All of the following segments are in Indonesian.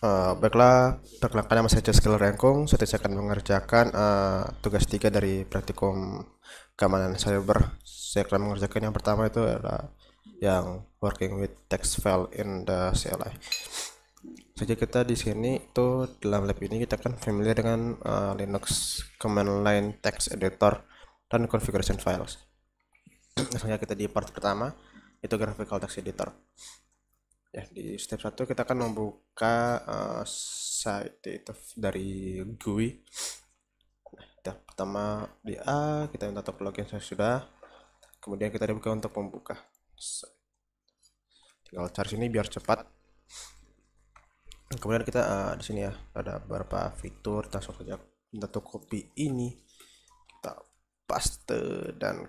Baiklah, perkenalkan nama saya Skill Rengkung. Saya akan mengerjakan tugas 3 dari praktikum keamanan cyber. Saya akan mengerjakan yang pertama itu adalah yang working with text file in the CLI. Saja kita di sini itu dalam lab ini kita akan familiar dengan Linux command line text editor dan configuration files. Misalnya kita di part pertama itu graphical text editor. Ya, di step 1 kita akan membuka site itu dari GUI. Nah, pertama di A kita minta untuk login saya sudah. Kemudian kita dibuka untuk membuka. Tinggal cari sini biar cepat. Kemudian kita di sini ya ada beberapa fitur. Kita langsung saja minta untuk copy ini, kita paste dan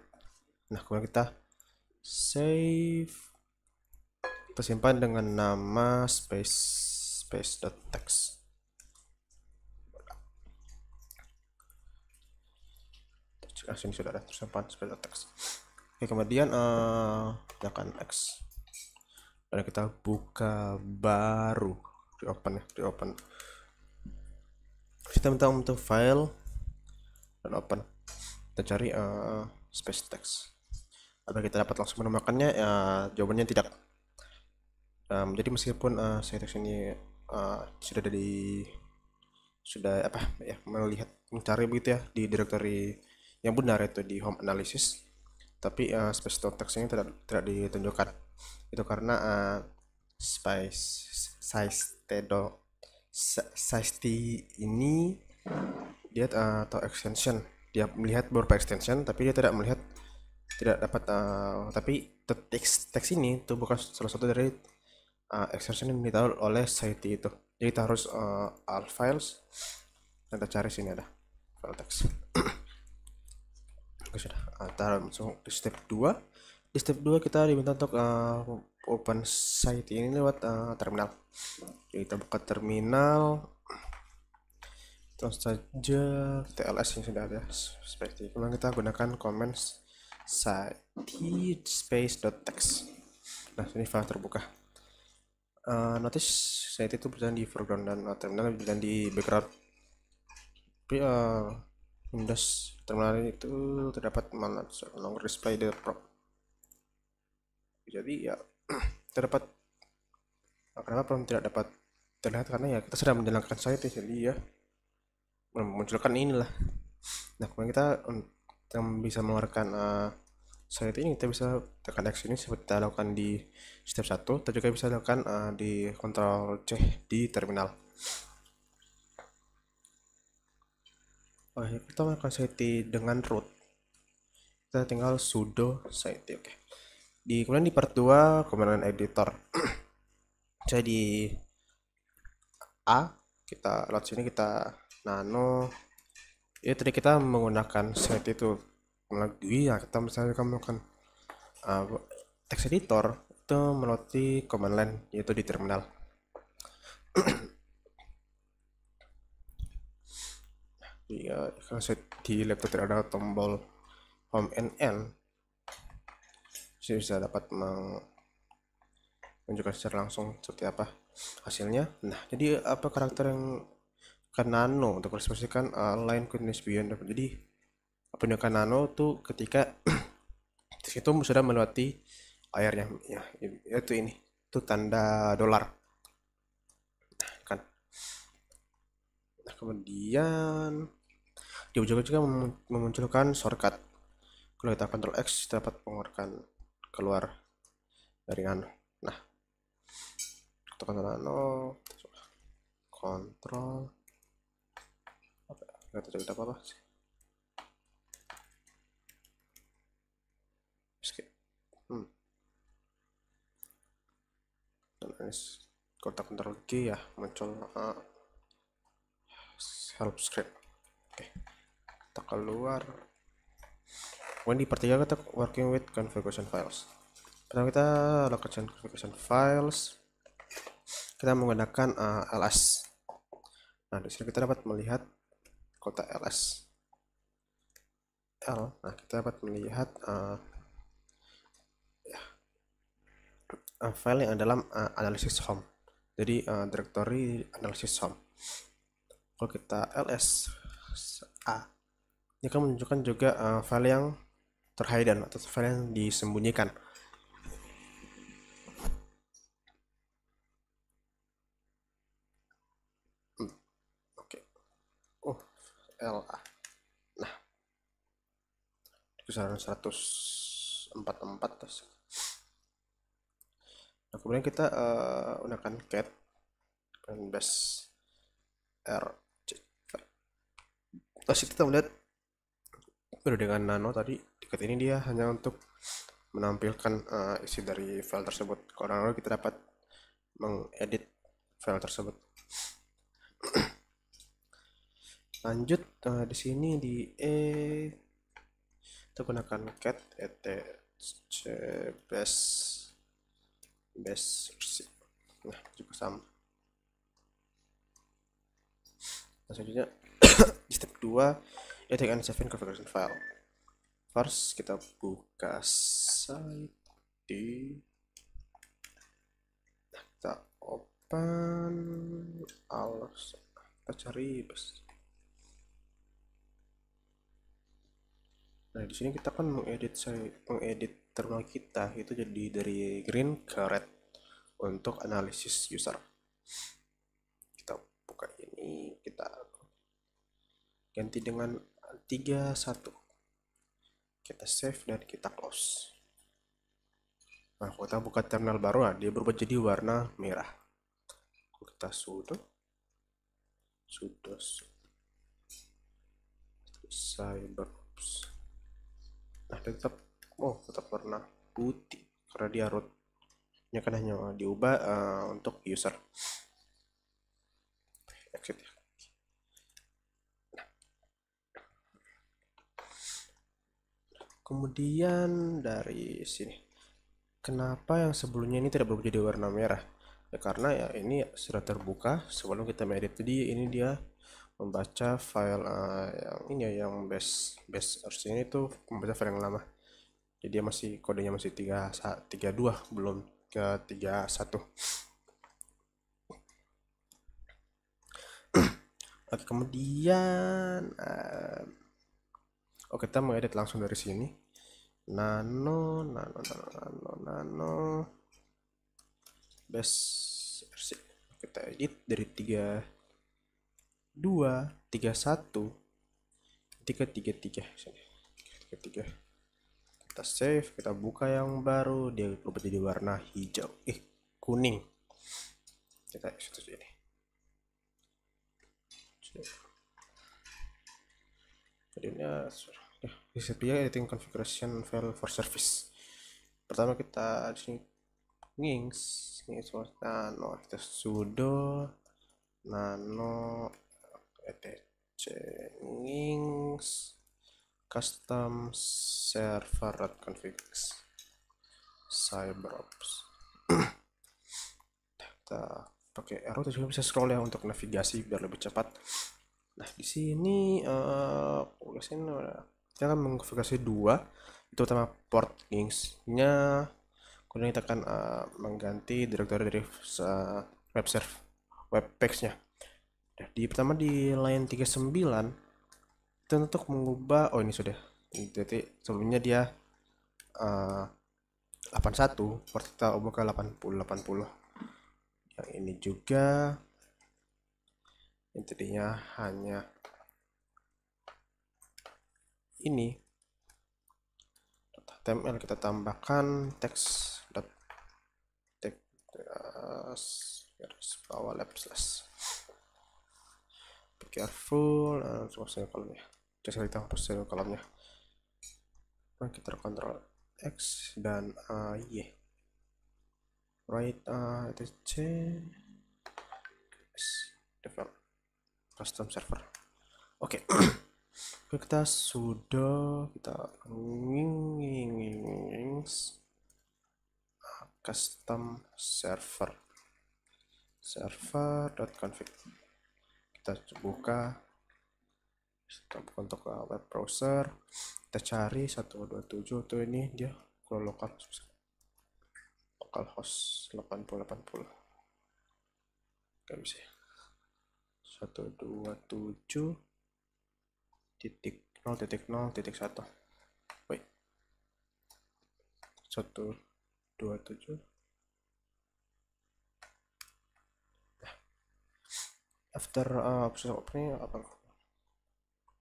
kemudian kita save. Kita simpan dengan nama space.txt. Sini sudah ada tersimpan space.txt. Oke, kemudian tekan X dan kita buka baru, di open. Kita minta untuk file dan open. Kita cari space text. Apakah kita dapat langsung menemukannya? Ya, jawabannya tidak. Jadi meskipun saya teks ini sudah melihat mencari begitu ya di directory yang benar itu di home analysis, tapi space.txt ini tidak ditunjukkan. Itu karena size ini dia atau extension, dia melihat beberapa extension tapi dia tidak dapat tapi teks ini itu bukan salah satu dari extension yang ditaruh oleh site itu. Jadi kita harus all files dan kita cari sini ada file text. Oke, sudah. Kita langsung di step 2. Di step 2 kita diminta untuk open site ini lewat terminal. Jadi kita buka terminal, terus saja TLS yang sudah ada seperti. Kemudian kita gunakan command site space.txt. Nah, ini file terbuka. Notice site itu berjalan di foreground dan terminal berjalan di background. Tapi Windows terminal itu terdapat long display the prop. Jadi ya terdapat kenapa tidak dapat terlihat karena ya kita sedang menjalankan site jadi ya memunculkan inilah. Nah, kemudian kita yang bisa mengeluarkan site ini kita bisa tekan X ini seperti kita lakukan di step 1. Kita juga bisa lakukan di Ctrl C di terminal. Kita melakukan site dengan root. Kita tinggal sudo site. Oke. Kemudian di part 2 command line editor. Saya di A, kita lewat sini kita nano. Ya tadi kita menggunakan site itu melalui ya kita misalnya melakukan text editor itu melalui command line yaitu di terminal. Ya, kalau di laptop tidak ada tombol home and end, saya bisa dapat menunjukkan secara langsung seperti apa hasilnya. Nah, jadi apa karakter yang kan nano untuk ekspresikan line continuous beyond. Jadi penunjukan nano tuh ketika itu sudah melewati layarnya ya, itu ini itu tanda dolar. Nah, kan. Nah, kemudian di ujung juga memunculkan shortcut. Kalau kita Ctrl X dapat mengeluarkan keluar dari nano. Nah, tekan nano, kontrol nggak terjadi apa-apa sih. Skip. Dan ini kotak Ctrl G ya muncul help script. Oke, kita keluar. When di part 3 kita working with configuration files. Pertama kita lakukan configuration files. Kita menggunakan ls. Nah, di sini kita dapat melihat kotak ls. Nah, kita dapat melihat file yang dalam analisis home. Jadi directory analysis home. Kalau kita ls a, ini akan menunjukkan juga file yang terhidden atau file yang disembunyikan. Oke. LA. Nah, kisaran 144 terus. Nah, kemudian kita gunakan cat dan base r. Terus kita melihat dengan nano tadi dekat ini dia hanya untuk menampilkan isi dari file tersebut. Kalau nano kita dapat mengedit file tersebut. Lanjut di sini di kita gunakan cat etc base. Nah, juga sama. Nah, selanjutnya di step 2 edit and save configuration file. First kita buka site di, kita open kita cari base. Nah, di sini kita akan mengedit terminal kita itu jadi dari green ke red untuk analisis user. Kita buka ini, kita ganti dengan 31. Kita save dan kita close. Nah, kalau kita buka terminal baru, dia berubah jadi warna merah. Kita sudo CyberOps. Nah, tetap warna putih karena dia rootnya kan hanya diubah untuk user. Exit ya. Nah. Kemudian dari sini, kenapa yang sebelumnya ini tidak berubah jadi warna merah? Ya karena ya ini sudah terbuka sebelum kita mengedit. Jadi ini dia membaca file yang ini ya, yang base RC ini tuh membaca file yang lama. Jadi dia masih kodenya masih 32 belum ke 31. Oke, kemudian kita mau edit langsung dari sini. Nano base RC. Kita edit dari 32 31 333 sini. 33. Kita save, kita buka yang baru, dia berubah jadi warna hijau, kuning. Kita exit ini. Jadinya display editing configuration file for service. Pertama kita di sini nginx nano, kita sudo nano etc nginx custom server.configs CyberOps. Kita pakai arrow terus bisa scroll ya untuk navigasi biar lebih cepat. Nah, di sini kita akan mengkonfigurasi 2, itu utama port nginx-nya. Kemudian kita akan mengganti direktori dari web page-nya. Nah, pertama di line 39 itu untuk mengubah, ini sudah. Jadi sebelumnya dia 81, port kita ubah ke 80. Yang ini juga intinya hanya ini HTML, kita tambahkan teks garis bawah slash. Be careful, selesai kolomnya. Jadi kita hapus kolomnya. Nah, kita Ctrl X dan Y. Right etc develop custom server. Oke. Kita sudah nginx custom server.config. Kita buka untuk web browser, kita cari 127 tuh, ini dia localhost 8080. Gak bisa. 127.0.0.1. Wait, 127. After proses opening apa?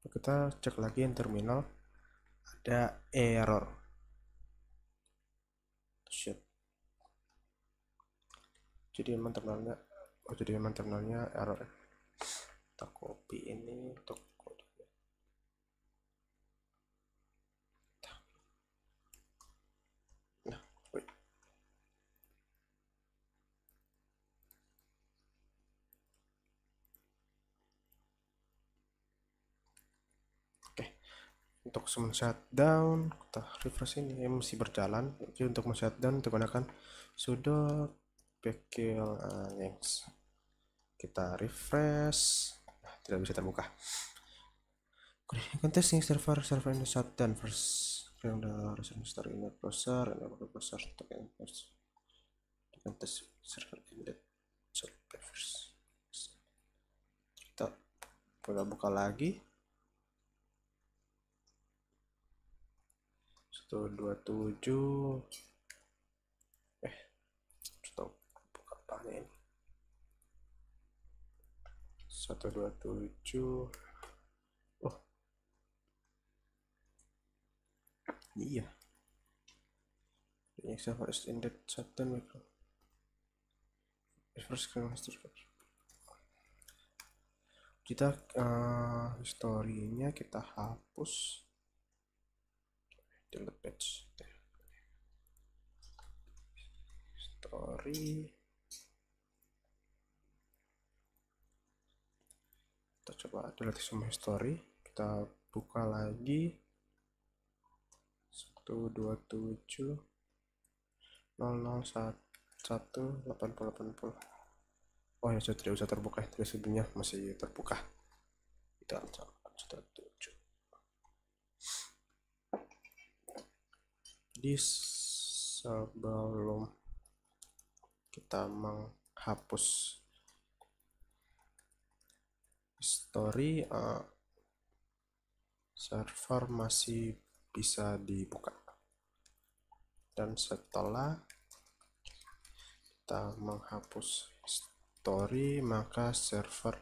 Kita cek lagi yang terminal, ada error. Shit. Jadi memang terminalnya error. Kita copy ini untuk kode. Nah, wait. Oke. Untuk shutdown, kita refresh ini masih berjalan. Jadi untuk shutdown gunakan sudo pkl yanks. Kita refresh. Nah, tidak bisa terbuka. Testing server in the shutdown first. Yang the recent start in the browser and the browser token first. Test server in the shutdown first. Kita buka lagi. 127. Stop. Buka apanya ini? 127. Oh, iya. Ini server is in the shutdown micro. First screen master. Kita historinya kita hapus. Delete page. Story. Kita coba delete semua history. Kita buka lagi. 127 001 8080. Oh ya, sudah tidak usah terbuka. Tapi sebelumnya masih terbuka. Kita sudah 7. Jadi sebelum kita menghapus history, server masih bisa dibuka. Dan setelah kita menghapus history, maka server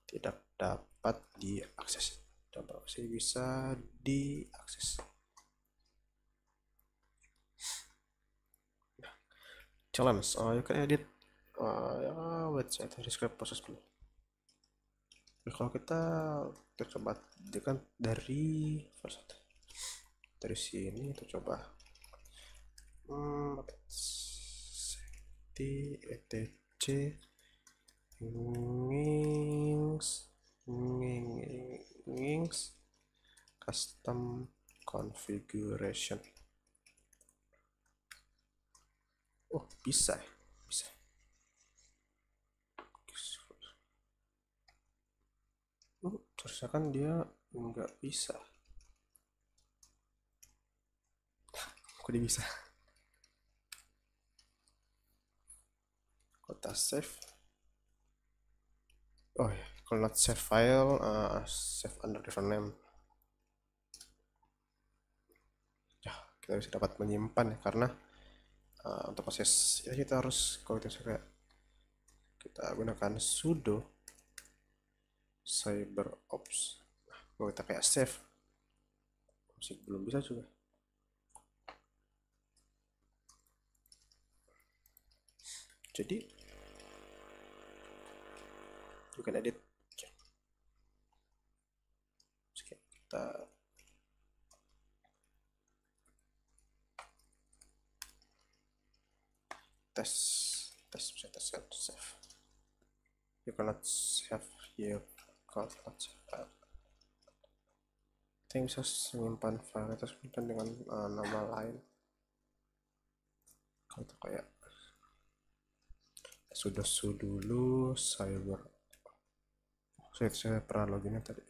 tidak dapat diakses. Dan masih bisa diakses. Challenge. You can edit. Let's describe proses dulu. Kalau kita coba kan dari sini kita coba etc ngings custom configuration. Oh, bisa. Terusnya kan dia nggak bisa. Kok dia bisa? Kota save. Oh ya, kalau not save file, save under different name. Ya, kita bisa dapat menyimpan ya, karena untuk proses ya kita harus, kalau kita gunakan sudo cyberops. Nah, kalau kita kayak save masih belum bisa juga. Jadi you can edit. Kita bisa tes save. You cannot save here. Cannot save file. Kita bisa menyimpan file itu dengan nama lain. Kalau itu kayak sudah dulu cyber. Saya pernah loginnya tadi.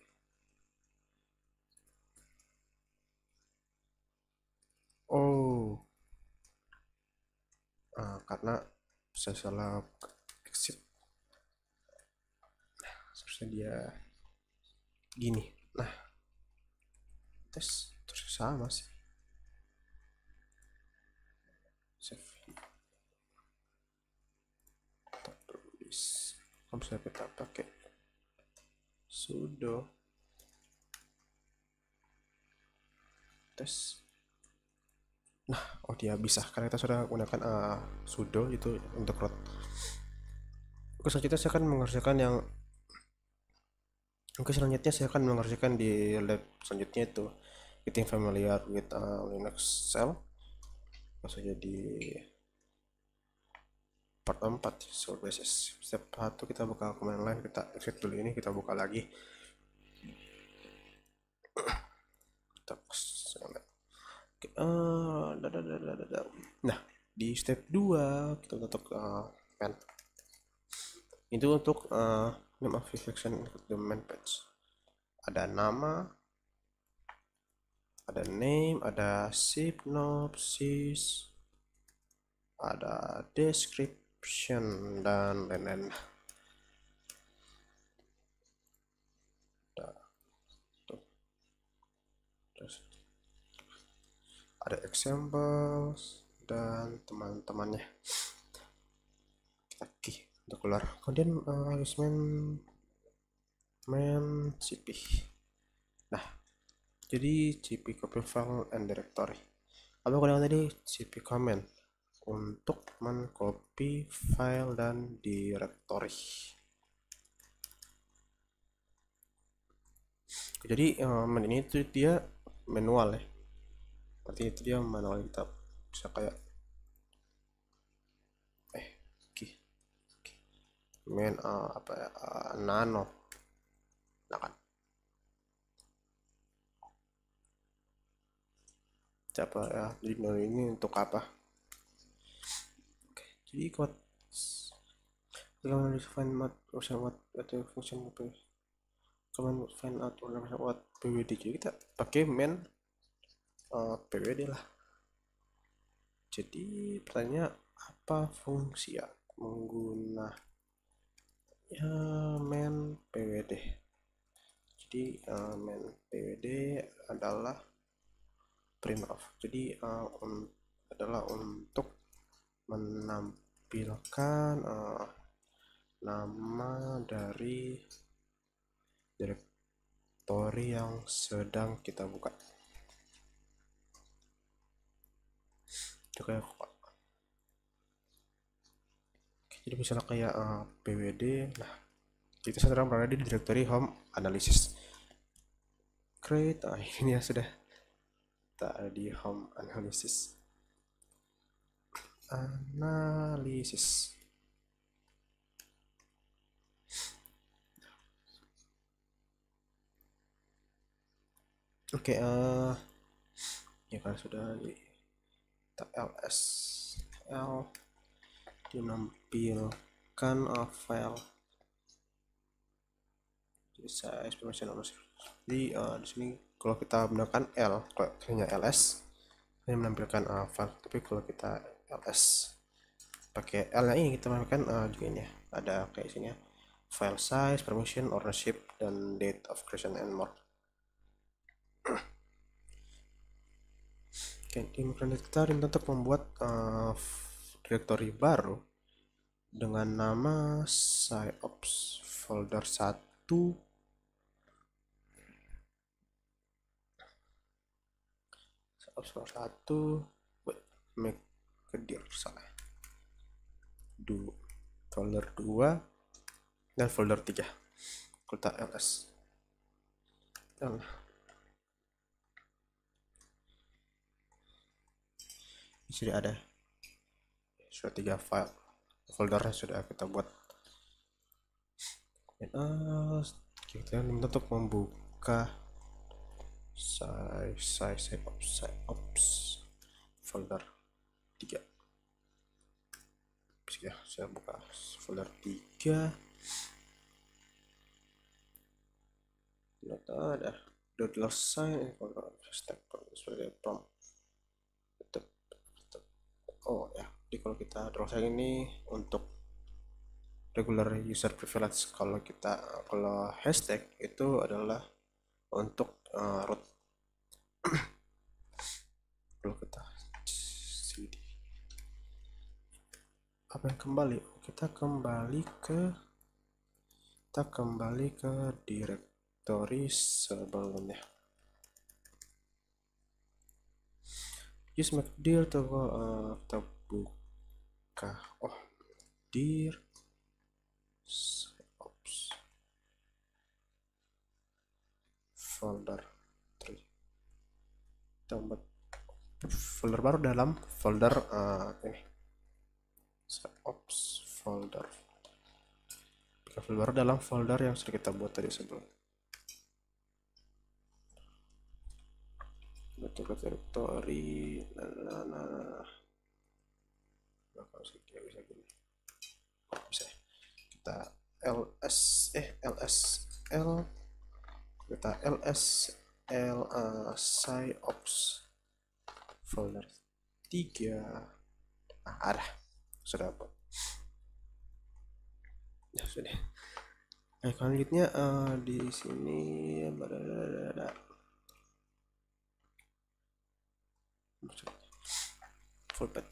Oh, karena saya salah exit. seharusnya dia gini. Nah, tes terus sama sih. Save. Kita tulis. Kalau misalnya kita pakai sudo tes. Nah, oh dia bisa karena kita sudah gunakan sudo itu untuk root. Oke, selanjutnya saya akan mengerjakan yang Oke, selanjutnya saya akan mengerjakan di lab selanjutnya itu getting familiar with Linux shell. Masuk jadi part 4 shell basis. Step 1 kita buka command line, kita exit dulu ini, kita buka lagi. Kita Oke, nah, di step 2 kita untuk pen. Itu untuk name of section the main page. Ada nama, ada name, ada synopsis, ada description dan lain-lain. Ada examples dan teman-temannya. Kita key untuk keluar. Kemudian harus main cp. Nah, jadi cp copy file and directory. Apa yang tadi cp command untuk mencopy file dan directory. Jadi ini tuh dia manual ya. Berarti itu dia manual, kita bisa kayak main apa ya, nano. Nah kan. Siapa ya? Jadi nano ini untuk apa? Oke, jadi kuat kalau find out what atau function apa? Command find out what pwd. Jadi kita pakai main pwd lah. Jadi pertanyaannya apa fungsi ya menggunakan ya main pwd. Jadi main pwd adalah print off. Jadi adalah untuk menampilkan nama dari direktori yang sedang kita buka. Itu kayak jadi misalnya kayak pwd. Nah, kita sedang berada di direktori home analysis. Create, ini ya sudah di home analysis. Oke, ya kan sudah kita ls l dinampilkan file. Jadi size permission ownership. Jadi di sini kalau kita menggunakan L, kalau hanya ls ini menampilkan file. Tapi kalau kita ls pakai L nya ini kita menampilkan juga ini ya, ada kayak sini ya, file size, permission, ownership, dan date of creation and more. Oke, kemudian kita untuk membuat directory baru dengan nama sciops folder 1 make ke dir salah folder 2 dan folder 3. Kita ls dan sudah ada sudah 3 file foldernya sudah kita buat. Dan kita untuk membuka size ops folder 3. Ya, saya buka folder 3. Ternyata ada .sign step sebagai prompt. Oh ya, jadi kalau kita sign ini untuk regular user privilege. Kalau hashtag itu adalah untuk root. Kalau kita cd apa yang kembali, kita kembali ke directory sebelumnya. Use make dir tuh kita buka dir ops folder 3 tambah folder baru dalam folder ini ops folder baru dalam folder yang sudah kita buat tadi sebelum. Bentuk directory bisa gini, bisa kita lsl sciops folder 3 ada sudah apa ya sudah. Nah, selanjutnya di sini fullpad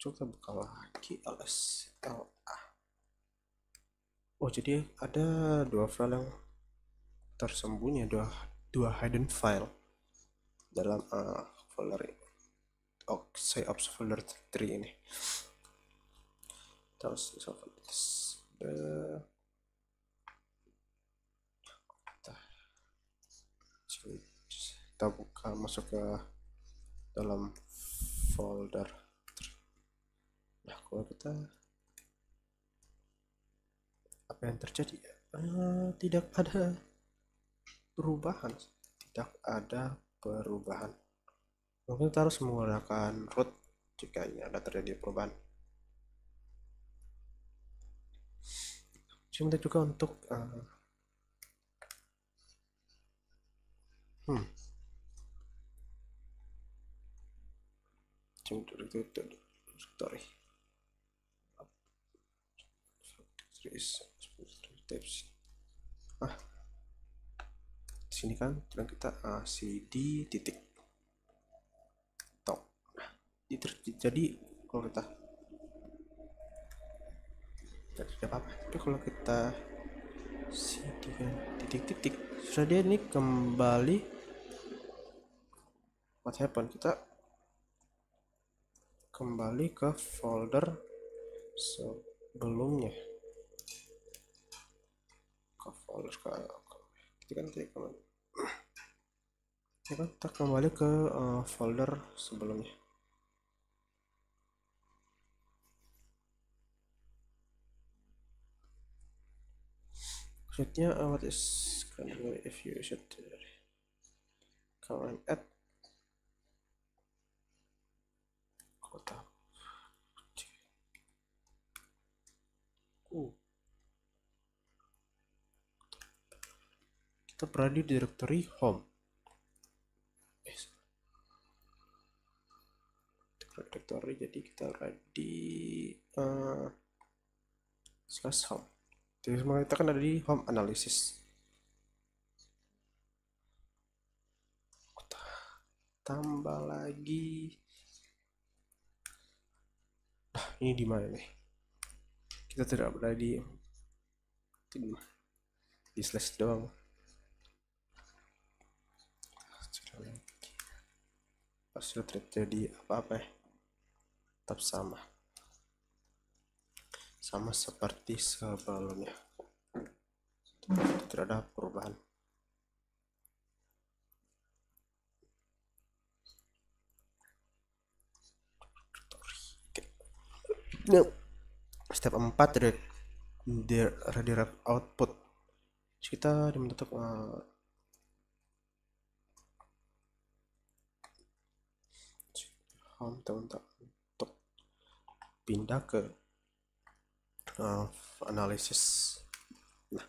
coba buka lagi lsla. Oh, jadi ada dua file yang tersembunyi, dua hidden file dalam folder sciops folder 3 ini. Terus kita buka, masuk ke dalam folder. Nah, kalau kita apa yang terjadi? Tidak ada perubahan. Mungkin kita harus menggunakan root jika ini ada terjadi perubahan. Kita juga untuk directory di sini kan kita cd titik top. Jadi kalau kita tidak apa-apa, tapi kalau kita cd kan titik sudah dia ini kembali. What happened? Kita kembali ke folder sebelumnya, ke folder kita kembali ke folder sebelumnya. Maksudnya what is if you should command add kota kita berada di directory home. Directory, jadi kita berada di slash home. Jadi semua kita kan ada di home analysis. Tambah lagi. Nah, ini di mana nih? Kita tidak berada di slash doang. Sudah terjadi apa-apa ya? Tetap sama seperti sebelumnya, tidak ada perubahan. Nah, step 4 redirect output. Kita membentuk teman-teman untuk pindah ke analisis. Nah,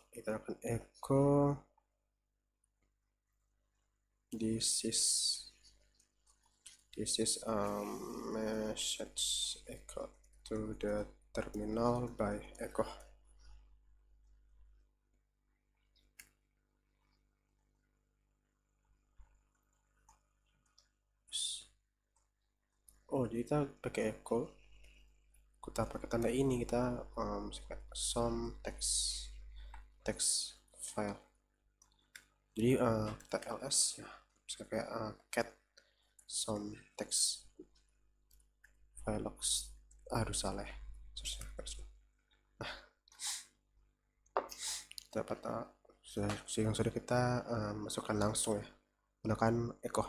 kita akan echo this is message echo to the terminal by echo. Oh, jadi kita pakai echo, kita pakai tanda ini, kita some text file. Jadi kita ls ya, bisa kayak cat some text file logs. Aduh salah ya. Dapat sudah kita masukkan langsung ya menggunakan echo.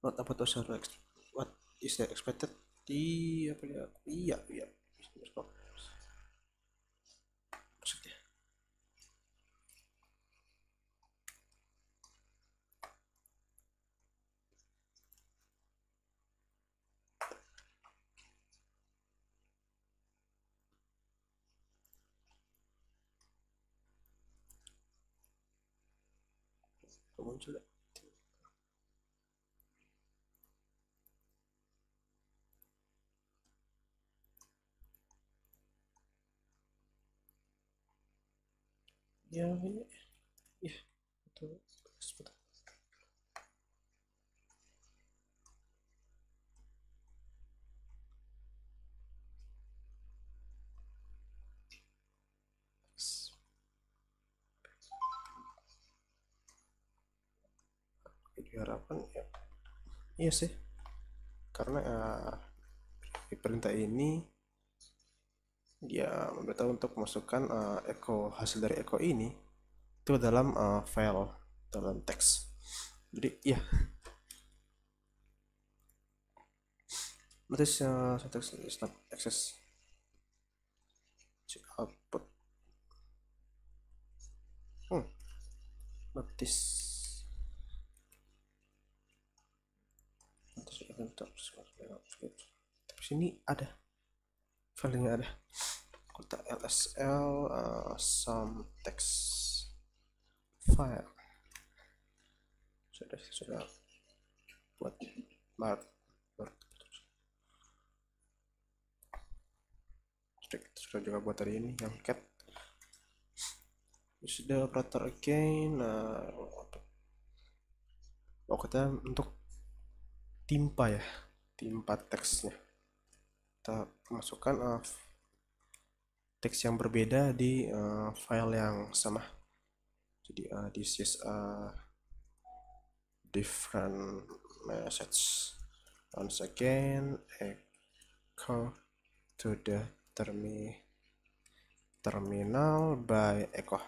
Not about to select what is the expected di apa ya, iya maksudnya. Muncul ya ini ya betul betul. Diharapkan ya iya sih, karena di perintah ini dia memberitahu untuk masukkan echo, hasil dari echo ini itu dalam file dalam teks. Jadi ya notice syntax is not access output. Notice tapi sini ada filenya, ada kita lsl some text file sudah buat mark sudah juga buat hari ini yang cat sudah operator again. Kita untuk timpa ya, timpa teksnya, kita masukkan teks yang berbeda di file yang sama. Jadi this is a different message. Once again echo to the terminal by echo.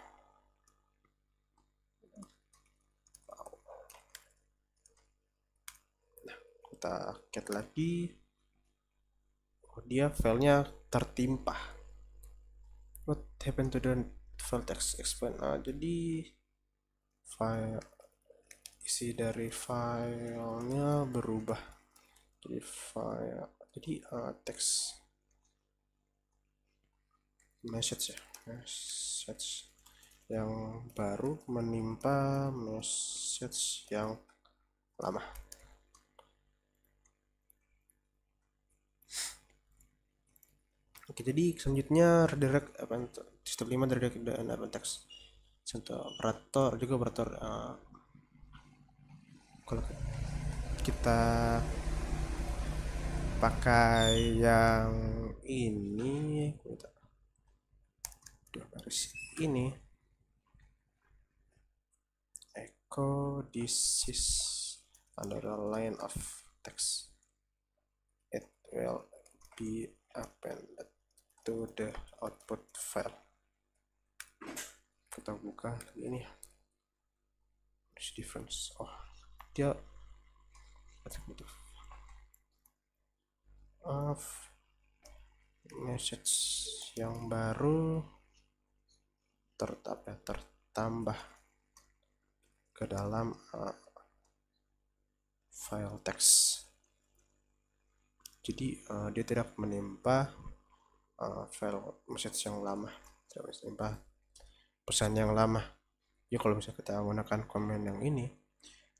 Kita cat lagi. Oh, dia filenya tertimpa. What happened to the file text explain? Jadi file isi dari filenya berubah jadi teks message ya, message yang baru menimpa message yang lama. Oke, jadi selanjutnya redirect step 5 redirect dan teks. Contoh operator juga operator kalau kita pakai yang ini garis ini echo this is another line of text, it will be appended to the output file. Kita buka ini difference. Oh, dia message yang baru tertambah ke dalam file teks. Jadi dia tidak menimpa file message yang lama, tidak menimpa pesan yang lama. Ya kalau misalnya kita menggunakan command yang ini,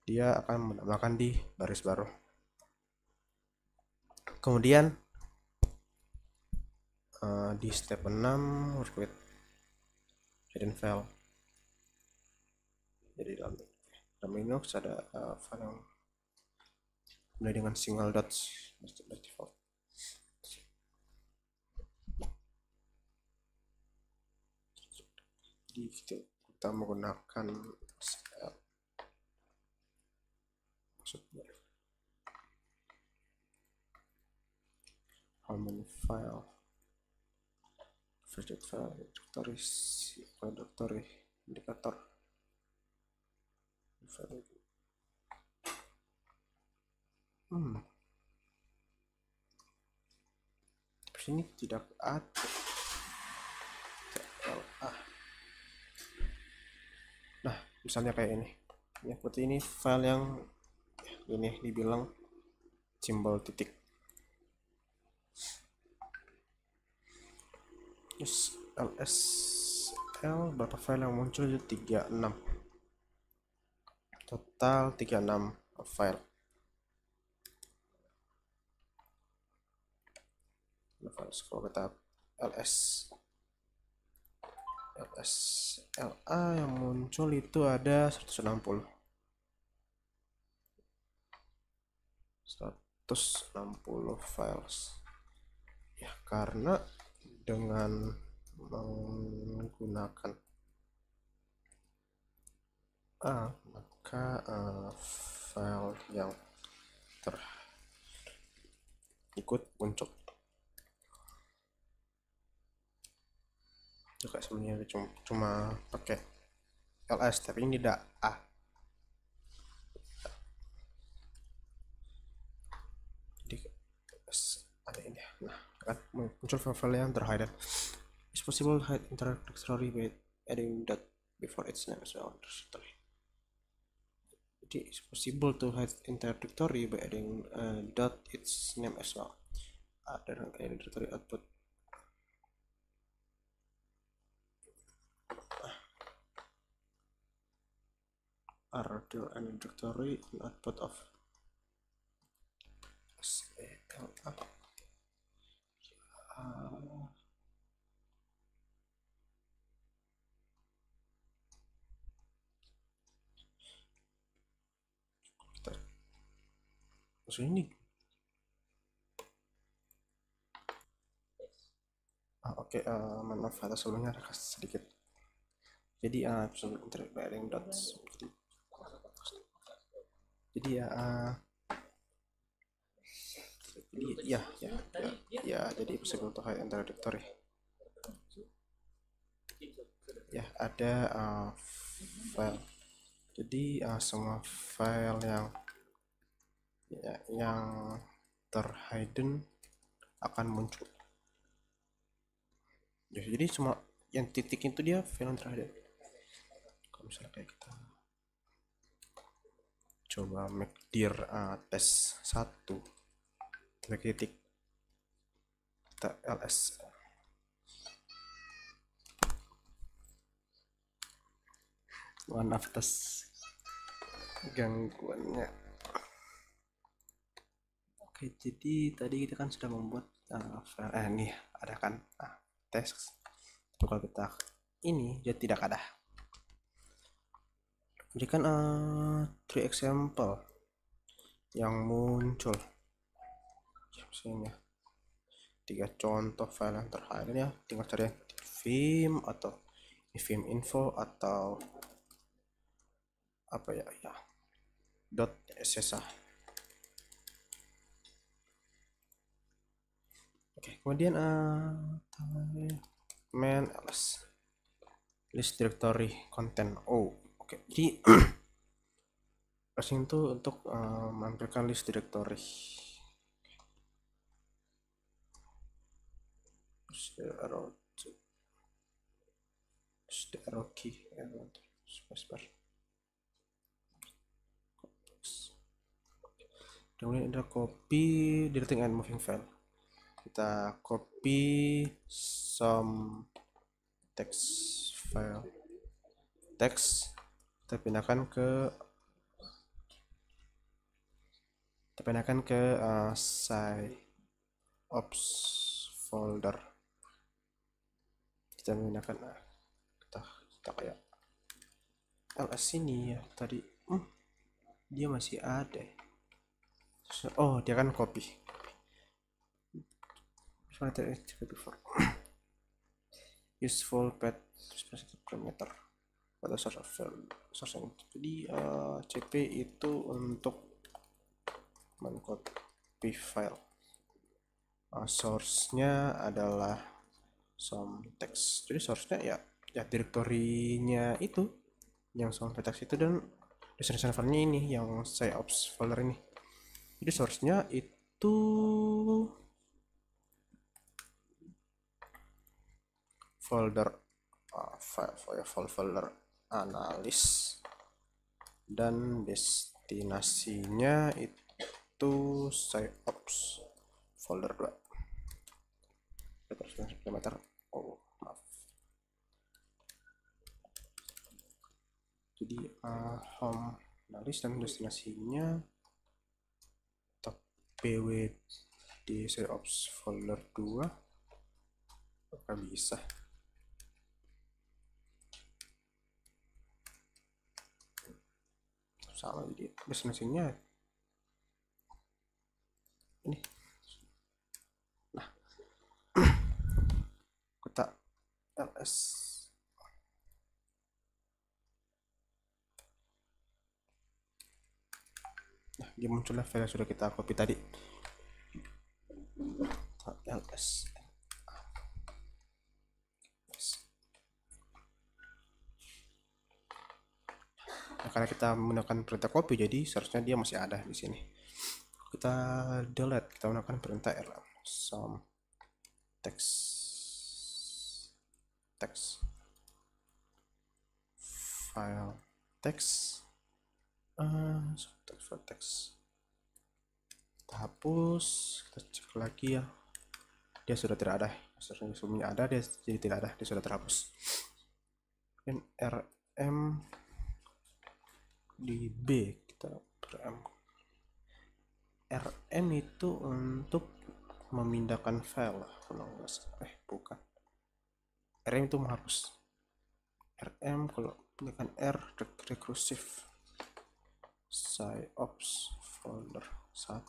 dia akan menambahkan di baris baru. Kemudian di step 6 work with hidden file. Jadi dalam Linux ada file yang mulai dengan single dots default. Jadi kita menggunakan how many file virtual file directory indikator sini tidak ada. Nah misalnya kayak ini ya, seperti ini file yang ini dibilang simbol titik. Yes, lsl berapa file yang muncul? 36, total 36 file. Kalau kita lsla yang muncul itu ada 160 files ya, karena dengan menggunakan maka file yang ikut muncul juga sebenarnya cuma pakai ls, tapi ini tidak jadi ada ini. Nah kan muncul file yang terhidden. It's possible hide entire directory by adding dot before its name as well. Jadi it's possible to hide entire directory by adding dot its name as well. Dan directory output are there any directory in output of ini oke, maaf atas sebelumnya ada sedikit. Jadi bearing dots. Jadi jadi possible to hide entire directory. Ya ada file. Jadi semua file yang terhidden akan muncul. Ya, jadi semua yang titik itu dia file yang terhidden. Kalau misalnya kayak kita coba make dir test 1 titik kita ls maaf atas gangguannya. Oke, jadi tadi kita kan sudah membuat file nih ada kan tes. Kalau kita ini dia tidak ada. Berikan 3 example yang muncul. Misalnya 3 contoh file yang terhidden ya, tinggal cari vim atau vim info atau apa ya .ssh. Oke, kemudian main ls list directory content oke, jadi asing itu untuk menampilkan list directory. Arrow key spacebar. Kemudian ada copy deleting and moving file. Kita copy some text file text kita pindahkan ke SciOps folder. Kita pindahkan kita kayak ls ini ya tadi. Dia masih ada. Oh, dia kan copy. Useful path parameter pada source file. Jadi cp itu untuk mengcopy file. Source-nya adalah some text. Jadi source-nya ya direktorinya itu yang some text itu, dan destination servernya ini yang SciOps folder ini. Jadi source-nya itu folder folder analis, dan destinasinya itu SciOps folder 2. Oh, maaf. Jadi home analis dan destinasinya pw di SciOps folder 2. Apakah bisa? Sama, jadi destinasinya ini. Nah, kita ls dia muncullah file yang sudah kita copy tadi. ls nah, karena kita menggunakan perintah copy, jadi seharusnya dia masih ada di sini. Kita delete, kita menggunakan perintah rm some text file text kita hapus, kita cek lagi ya, dia sudah tidak ada. Sebelumnya ada, dia jadi tidak ada, dia sudah terhapus. Dan rm di b, kita rm itu untuk memindahkan file, bukan, rm itu menghapus. rm kalau pindahkan recursive SciOps folder 1,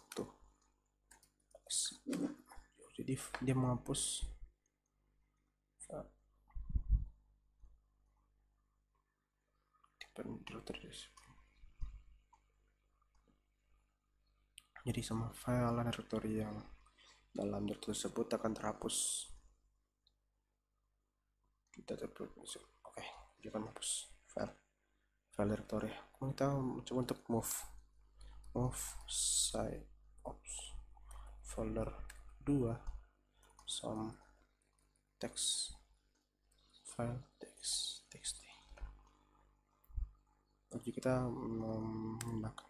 jadi dia menghapus jadi semua file dan directory yang dalam directory tersebut akan terhapus. Kita oke, dia akan menghapus file directory. Kemudian kita mencoba untuk move SciOps folder 2 some text file txt. Jadi kita menggunakan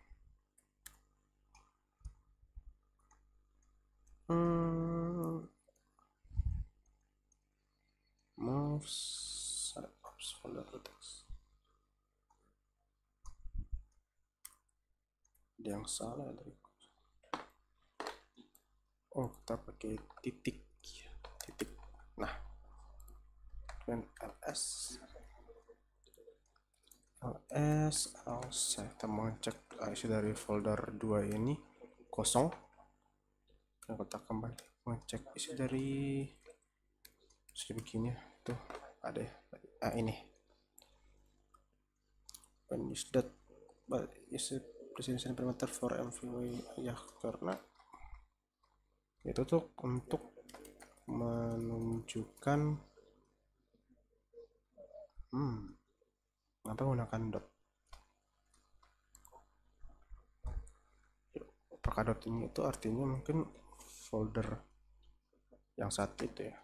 move SciOps folder text. Yang salah dari kita pakai titik. Nah, dan ls kita mau cek isi dari folder 2 ini kosong. Kita kembali mengecek isi dari begini tuh ada ini use dot precision parameter for mvy ya, karena itu tuh untuk menunjukkan apa menggunakan dot. Apakah dot ini itu artinya mungkin folder yang satu itu ya.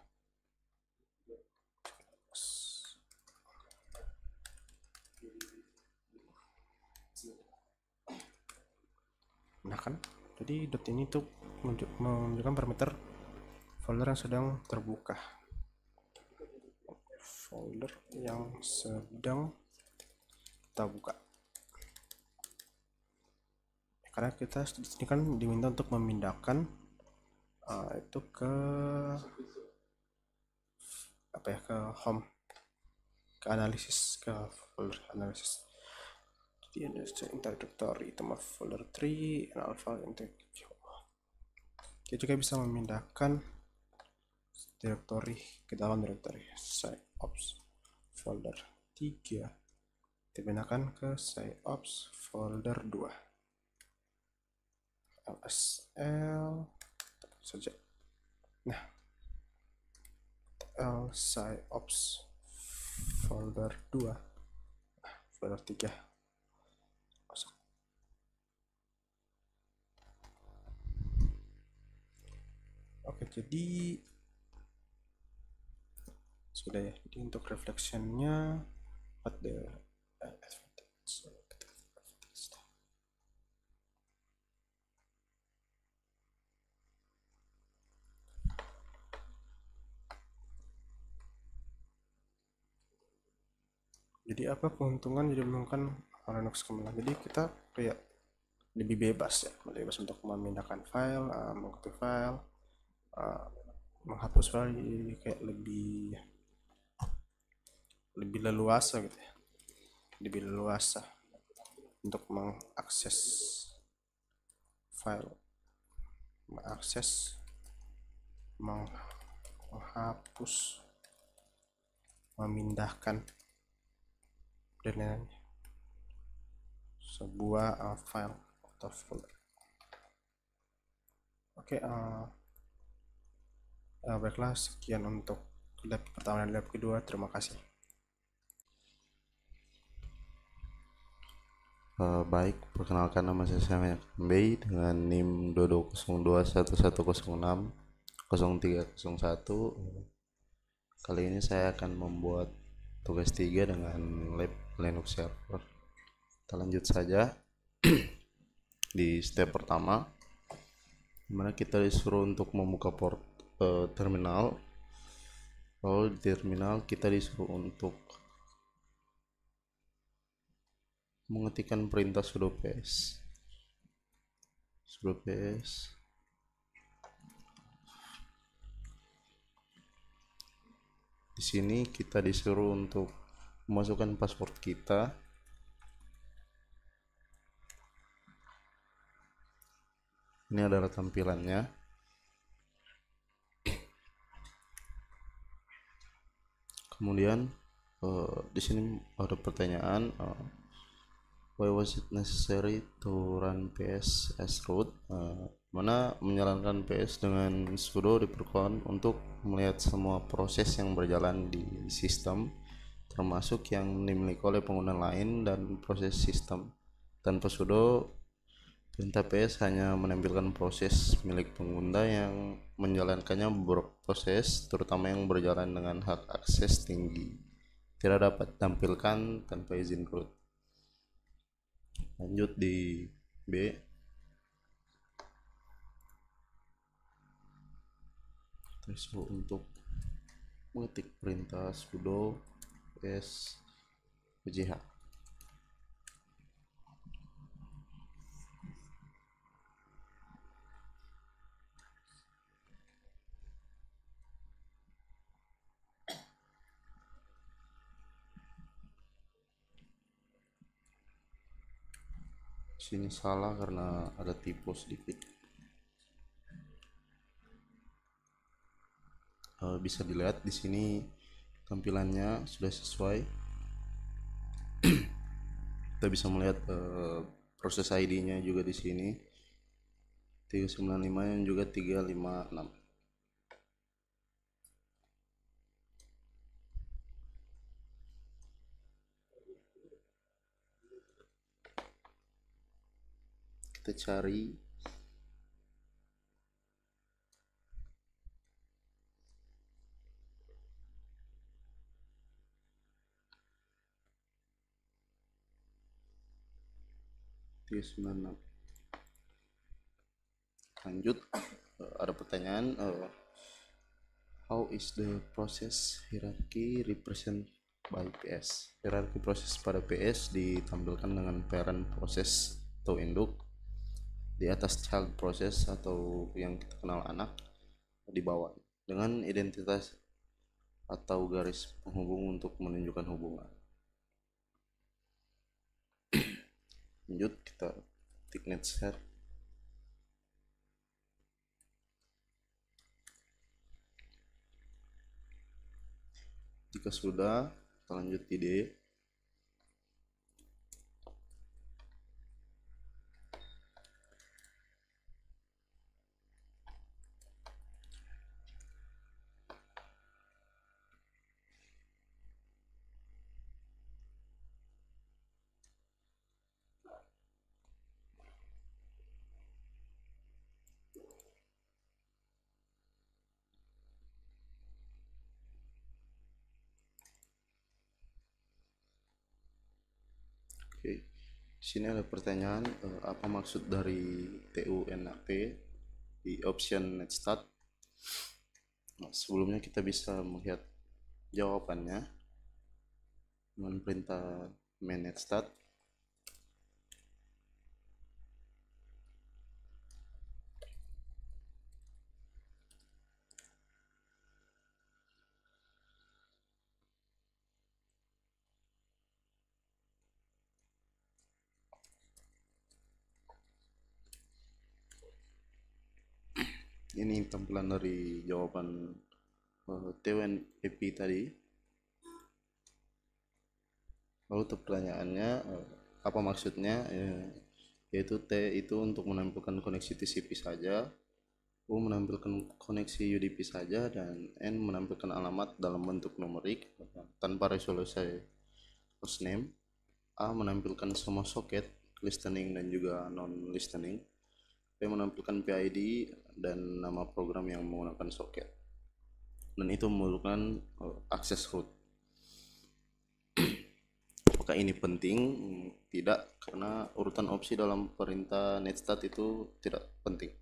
Nah kan, jadi dot ini tuh menunjukkan parameter folder yang sedang terbuka. Folder yang sedang kita buka. Karena kita di sini kan diminta untuk memindahkan itu ke apa ya, ke home, ke analisis, ke folder analisis. Jadi directory itu folder 3 and alpha kita juga bisa memindahkan directory ke dalam directory SciOps folder 3 dipindahkan ke SciOps folder 2 lsl saja. Nah, SciOps folder 2 folder 3 masuk. Oke, jadi sudah ya. Jadi untuk reflectionnya what the jadi apa keuntungan jadi menggunakan Linux Command? Jadi kita kayak lebih bebas ya, lebih bebas untuk memindahkan file, mengcopy file, menghapus file, jadi kayak lebih leluasa gitu ya, lebih leluasa untuk mengakses file, menghapus, memindahkan dan lain-lain sebuah file atau folder. Oke, baiklah, sekian untuk lab pertama dan lab kedua. Terima kasih. Baik, perkenalkan nama saya Samuel Bay dengan NIM 220211060301. Kali ini saya akan membuat tugas 3 dengan lab Linux server. Kita lanjut saja di step pertama, dimana kita disuruh untuk membuka terminal. Lalu di terminal kita disuruh untuk mengetikkan perintah sudo ps. Di sini kita disuruh untuk memasukkan password kita. Ini adalah tampilannya. Kemudian di sini ada pertanyaan, why was it necessary to run ps as root? Mana menjalankan ps dengan sudo diperlukan untuk melihat semua proses yang berjalan di sistem, termasuk yang dimiliki oleh pengguna lain dan proses sistem. Tanpa sudo, perintah ps hanya menampilkan proses milik pengguna yang menjalankannya beberapa proses, terutama yang berjalan dengan hak akses tinggi, tidak dapat ditampilkan tanpa izin root. Lanjut di B. Disuruh untuk mengetik perintah sudo ps pgh. Sini salah karena ada typo sedikit. Bisa dilihat di sini tampilannya sudah sesuai. Kita bisa melihat proses ID-nya juga di sini 395 dan juga 356. Kita cari lanjut. Ada pertanyaan, how is the process hierarchy represent by PS. Hierarki proses pada PS ditampilkan dengan parent proses atau induk, di atas child proses atau yang kita kenal anak, di bawah dengan identitas atau garis penghubung untuk menunjukkan hubungan. Lanjut kita ketik net share. Jika sudah, kita lanjut ide. Oke, di sini ada pertanyaan, apa maksud dari TUNAP di option netstat. Nah, sebelumnya kita bisa melihat jawabannya dengan perintah main netstat. Ini tampilan dari jawaban TUNAP tadi. Lalu pertanyaannya, apa maksudnya? Yaitu T itu untuk menampilkan koneksi TCP saja, U menampilkan koneksi UDP saja, dan N menampilkan alamat dalam bentuk numerik tanpa resolusi hostname. A menampilkan semua soket listening dan juga non listening. P menampilkan PID dan nama program yang menggunakan soket, dan itu memerlukan akses root. Apakah ini penting? Tidak, karena urutan opsi dalam perintah netstat itu tidak penting.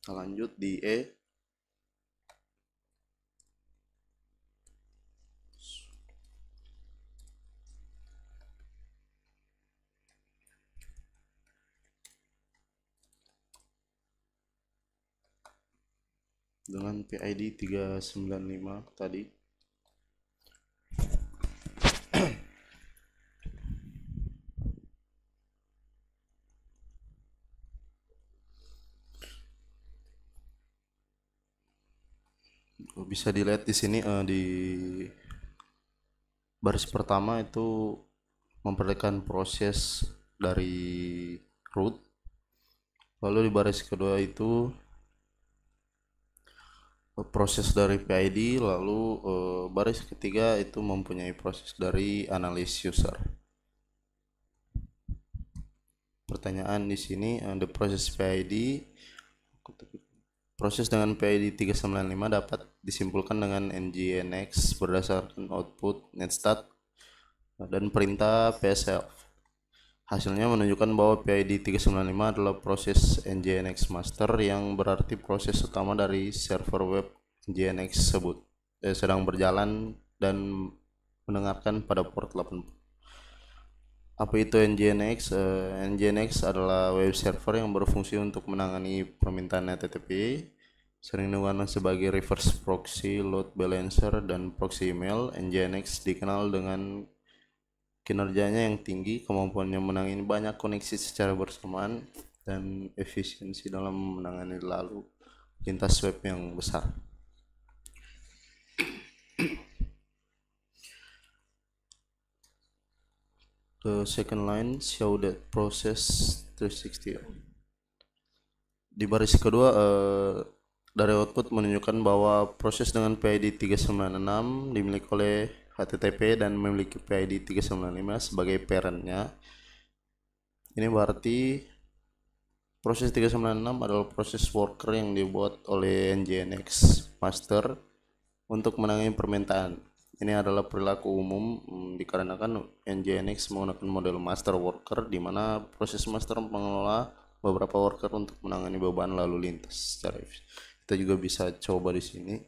Kita lanjut di E. Dengan PID 395 tadi. Bisa dilihat di sini di baris pertama itu memperlihatkan proses dari root. Lalu di baris kedua itu proses dari PID, lalu baris ketiga itu mempunyai proses dari analis user. Pertanyaan di sini, the proses PID, proses dengan PID 395 dapat disimpulkan dengan nginx berdasarkan output netstat dan perintah pself. Hasilnya menunjukkan bahwa PID 395 adalah proses nginx master, yang berarti proses utama dari server web nginx tersebut sedang berjalan dan mendengarkan pada port 80. Apa itu nginx? Nginx adalah web server yang berfungsi untuk menangani permintaan HTTP, sering digunakan sebagai reverse proxy, load balancer, dan proxy email. Nginx dikenal dengan kinerjanya yang tinggi, kemampuannya menangani banyak koneksi secara bersamaan, dan efisiensi dalam menangani lalu lintas web yang besar. The second line show that process 360. Di baris kedua dari output menunjukkan bahwa proses dengan PID 396 dimiliki oleh HTTP dan memiliki PID 395 sebagai parentnya. Ini berarti proses 396 adalah proses worker yang dibuat oleh nginx master untuk menangani permintaan. Ini adalah perilaku umum dikarenakan nginx menggunakan model master worker, di mana proses master mengelola beberapa worker untuk menangani beban lalu lintas secara efisien. Kita juga bisa coba di sini.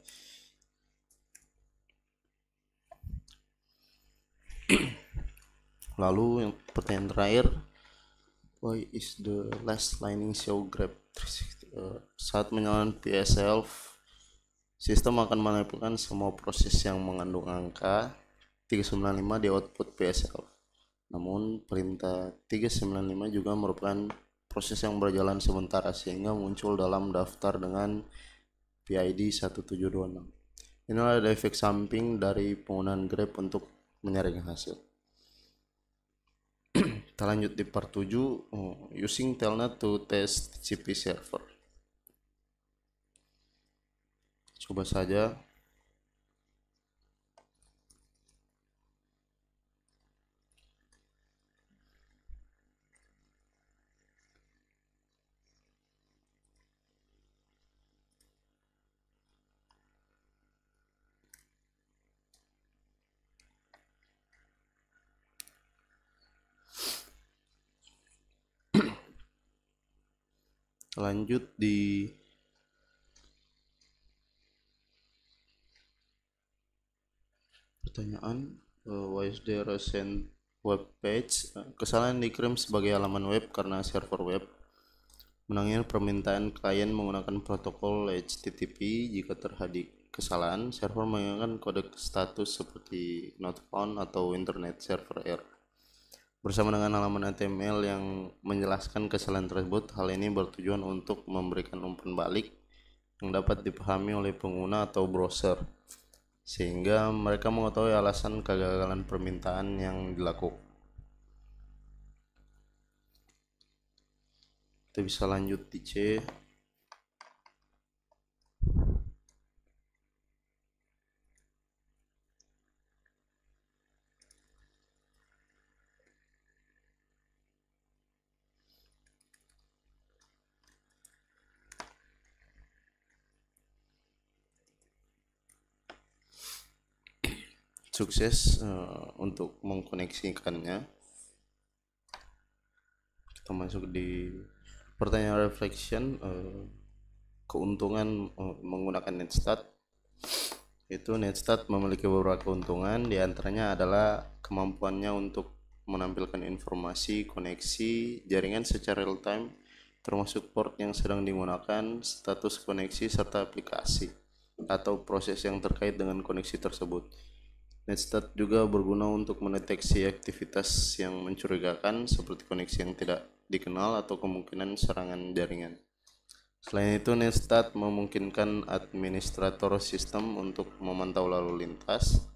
Lalu yang pertanyaan terakhir, why is the last lining show grab 360? Saat menyalakan PSL, sistem akan menampilkan semua proses yang mengandung angka 395 di output PSL. Namun perintah 395 juga merupakan proses yang berjalan sementara sehingga muncul dalam daftar dengan PID 1726. Inilah ada efek samping dari penggunaan Grab untuk menyaring hasil. Kita lanjut di part 7, using Telnet to test TCP server. Coba saja. Lanjut di pertanyaan, why is there a send web page? Kesalahan dikirim sebagai halaman web karena server web menangani permintaan klien menggunakan protokol HTTP. Jika terjadi kesalahan, server mengirimkan kode status seperti not found atau internet server error bersama dengan halaman HTML yang menjelaskan kesalahan tersebut. Hal ini bertujuan untuk memberikan umpan balik yang dapat dipahami oleh pengguna atau browser, sehingga mereka mengetahui alasan kegagalan permintaan yang dilakukan. Kita bisa lanjut di C. Sukses untuk mengkoneksikannya. Kita masuk di pertanyaan reflection, keuntungan menggunakan Netstat. Itu Netstat memiliki beberapa keuntungan, diantaranya adalah kemampuannya untuk menampilkan informasi koneksi jaringan secara real time, termasuk port yang sedang digunakan, status koneksi, serta aplikasi atau proses yang terkait dengan koneksi tersebut. Netstat juga berguna untuk mendeteksi aktivitas yang mencurigakan seperti koneksi yang tidak dikenal atau kemungkinan serangan jaringan. Selain itu, Netstat memungkinkan administrator sistem untuk memantau lalu lintas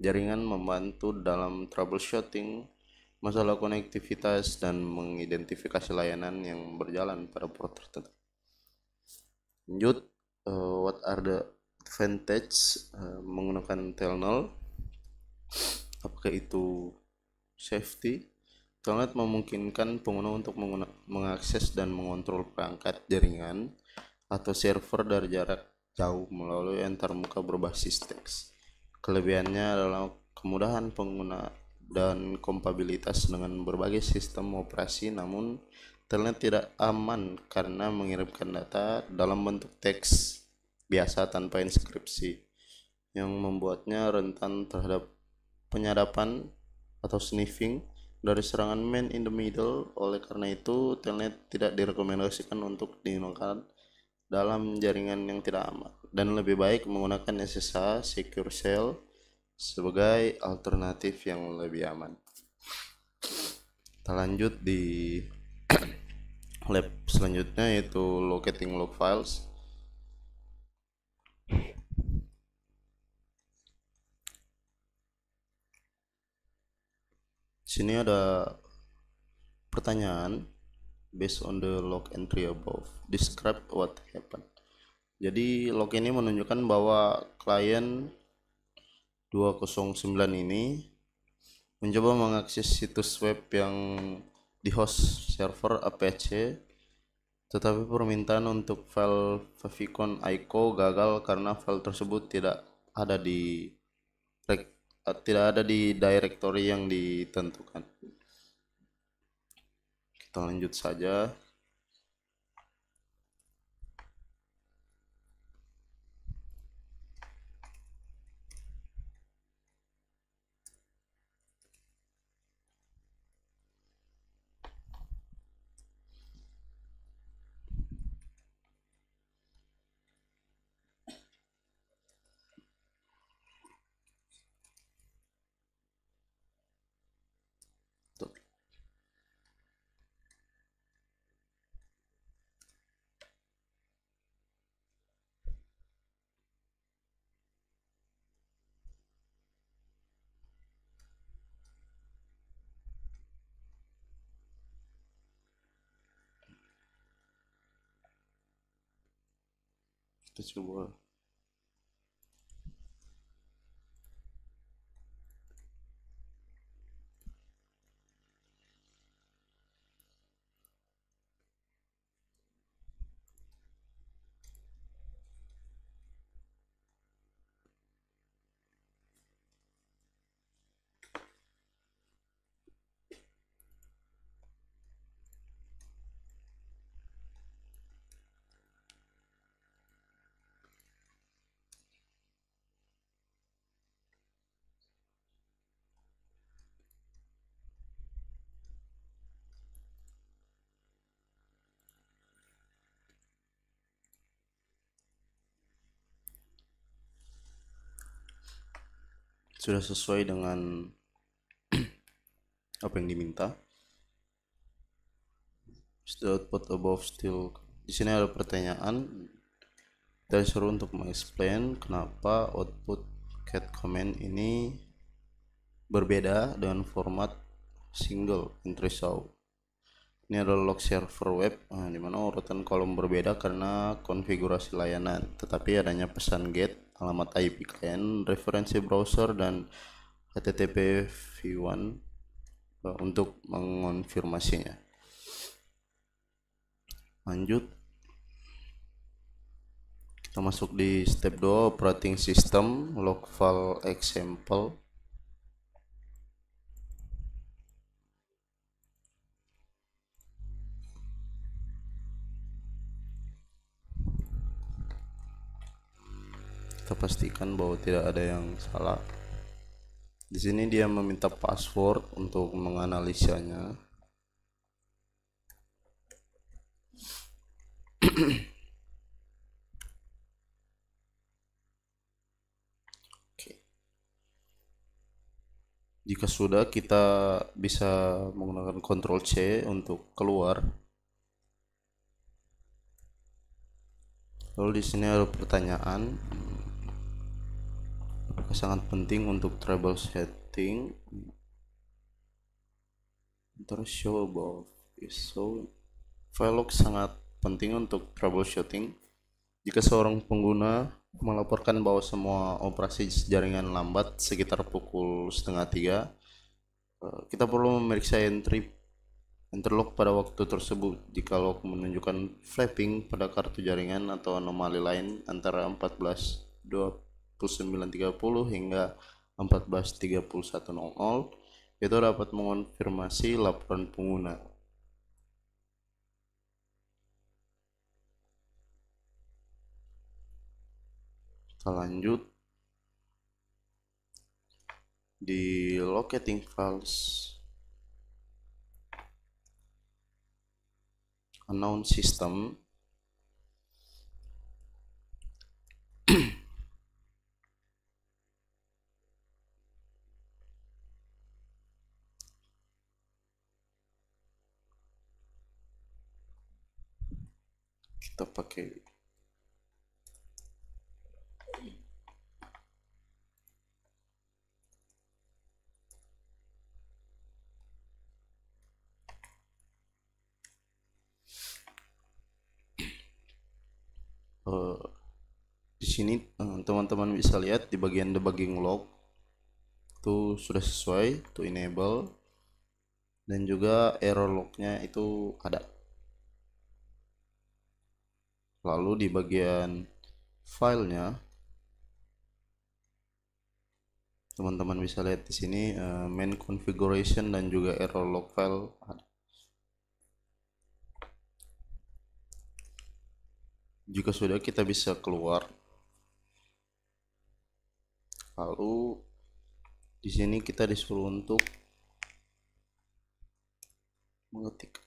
jaringan, membantu dalam troubleshooting masalah konektivitas, dan mengidentifikasi layanan yang berjalan pada port tertentu. Lanjut, what are the advantage menggunakan Telnet? Apakah itu safety? Telnet memungkinkan pengguna untuk mengakses dan mengontrol perangkat jaringan atau server dari jarak jauh melalui antarmuka berbasis teks. Kelebihannya adalah kemudahan pengguna dan kompatibilitas dengan berbagai sistem operasi, namun Telnet tidak aman karena mengirimkan data dalam bentuk teks biasa tanpa inskripsi, yang membuatnya rentan terhadap penyadapan atau sniffing dari serangan man in the middle. Oleh karena itu, Telnet tidak direkomendasikan untuk digunakan dalam jaringan yang tidak aman, dan lebih baik menggunakan SSH Secure Shell sebagai alternatif yang lebih aman. Kita lanjut di lab selanjutnya, yaitu locating log files. Sini ada pertanyaan, based on the log entry above, describe what happened. Jadi log ini menunjukkan bahwa klien 209 ini mencoba mengakses situs web yang di host server APC, tetapi permintaan untuk file favicon ICO gagal karena file tersebut tidak ada di directory yang ditentukan. Kita lanjut saja. Kita coba. Sudah sesuai dengan apa yang diminta. The output above still. Di sini ada pertanyaan. Kita disuruh untuk mengeksplain kenapa output get comment ini berbeda dengan format single entry show. Ini adalah log server web, di mana urutan kolom berbeda karena konfigurasi layanan, tetapi adanya pesan get, alamat IP client, referensi browser, dan HTTP v1 untuk mengonfirmasinya. Lanjut, kita masuk di step 2, operating system, log file example. Kita pastikan bahwa tidak ada yang salah. Di sini dia meminta password untuk menganalisanya. Oke. Jika sudah, kita bisa menggunakan Ctrl C untuk keluar. Lalu di sini ada pertanyaan, apakah sangat penting untuk troubleshooting? Terus show above is so. File log sangat penting untuk troubleshooting. Jika seorang pengguna melaporkan bahwa semua operasi jaringan lambat sekitar pukul 2:30, kita perlu memeriksa interlock pada waktu tersebut. Jika log menunjukkan flapping pada kartu jaringan atau anomali lain antara 14:29.30 hingga 14:31.00, itu dapat mengonfirmasi laporan pengguna. Kita lanjut di locating files, unknown system. Kita pakai di sini teman-teman bisa lihat di bagian debugging log itu sudah sesuai to enable, dan juga error lognya itu ada. Lalu di bagian filenya teman-teman bisa lihat di sini main configuration dan juga error log file ada. Jika sudah, kita bisa keluar. Lalu di sini kita disuruh untuk mengetik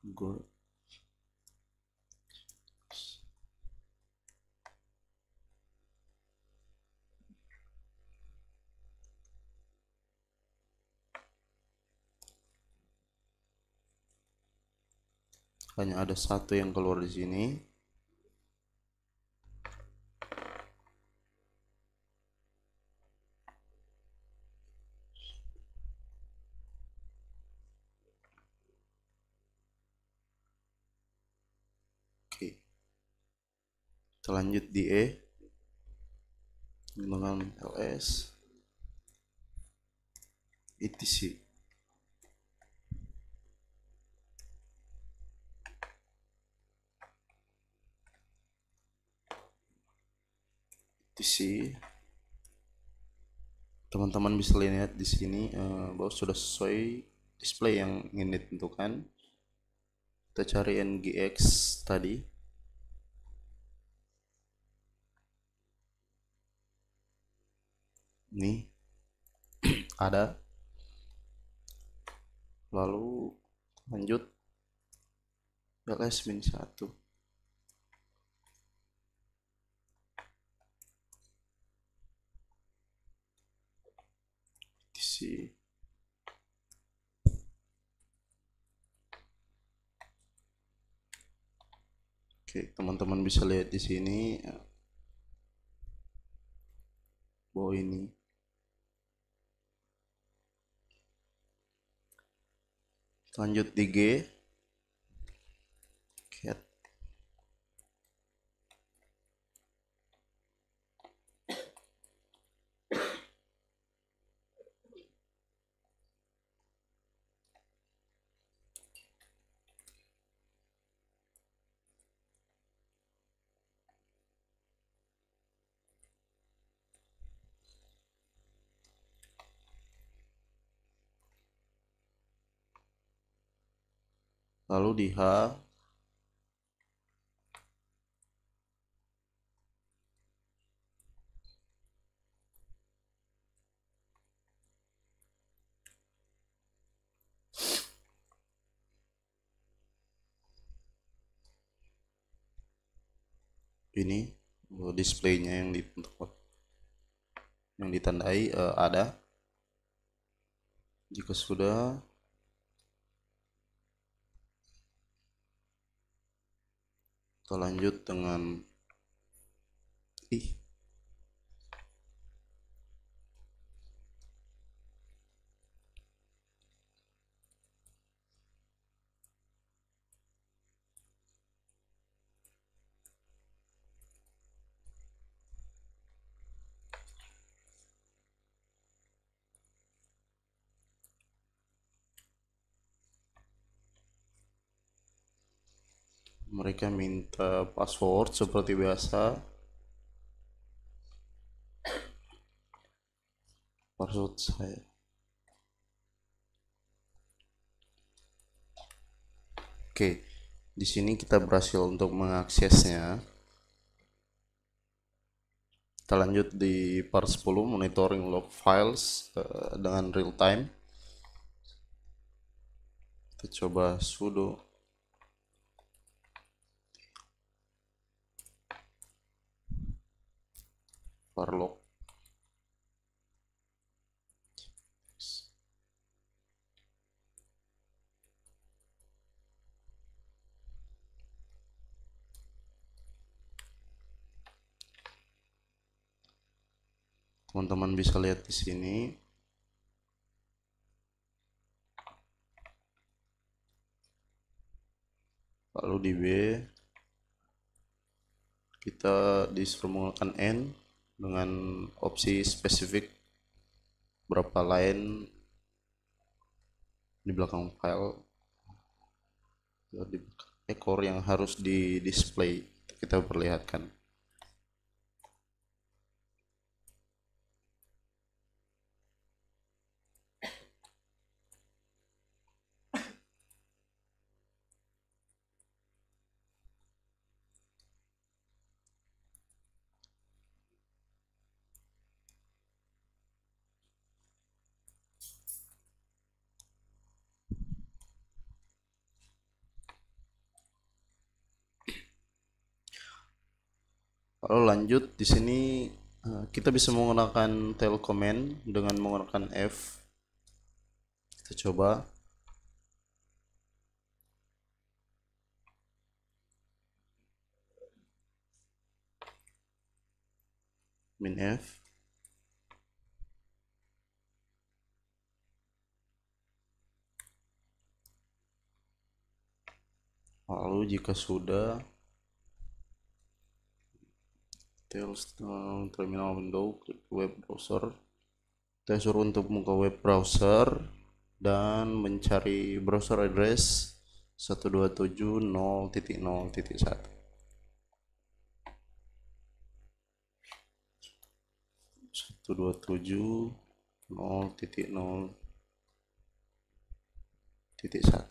Google. Hanya ada satu yang keluar di sini. Kita lanjut di E dengan ls etc. etc. Teman-teman bisa lihat di sini bahwa sudah sesuai display yang ingin ditentukan. Kita cari ngx tadi. Ini ada. Lalu lanjut ls-1. Isi. Oke, teman-teman bisa lihat di sini bahwa ini lanjut di G cat. Lalu di H ini displaynya yang ditentukan, yang ditandai ada. Jika sudah, kita lanjut dengan I. Mereka minta password seperti biasa. Password saya. Oke, di sini kita berhasil untuk mengaksesnya. Kita lanjut di part 10, monitoring log files dengan real time. Kita coba sudo varlog. Teman-teman bisa lihat di sini. Lalu di B kita disuruh menggunakan N dengan opsi spesifik berapa line di belakang file, di ekor yang harus di display kita perlihatkan. Lalu lanjut di sini kita bisa menggunakan tail command dengan menggunakan F. Kita coba. Min F. Lalu jika sudah, details terminal window, klik web browser. Kita suruh untuk buka web browser dan mencari browser address 127.0.0.1. 127.0.0.1.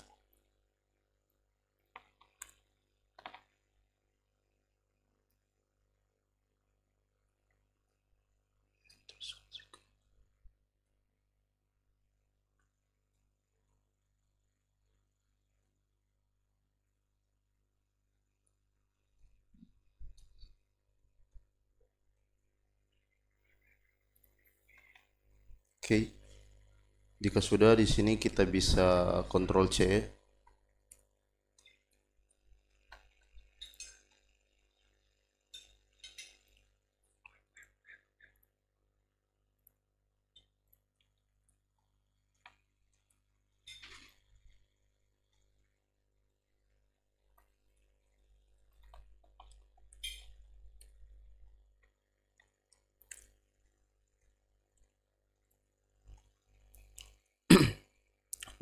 Oke. Jika sudah, di sini kita bisa Ctrl C.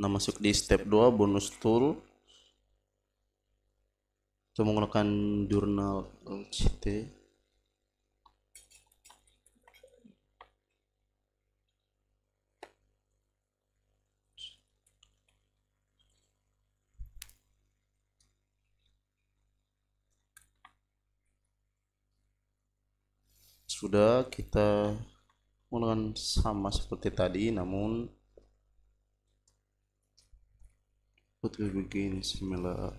Nah, masuk di step 2 bonus tool. Kita menggunakan jurnal LCT. Sudah, kita menggunakan sama seperti tadi, namun what will begin similar.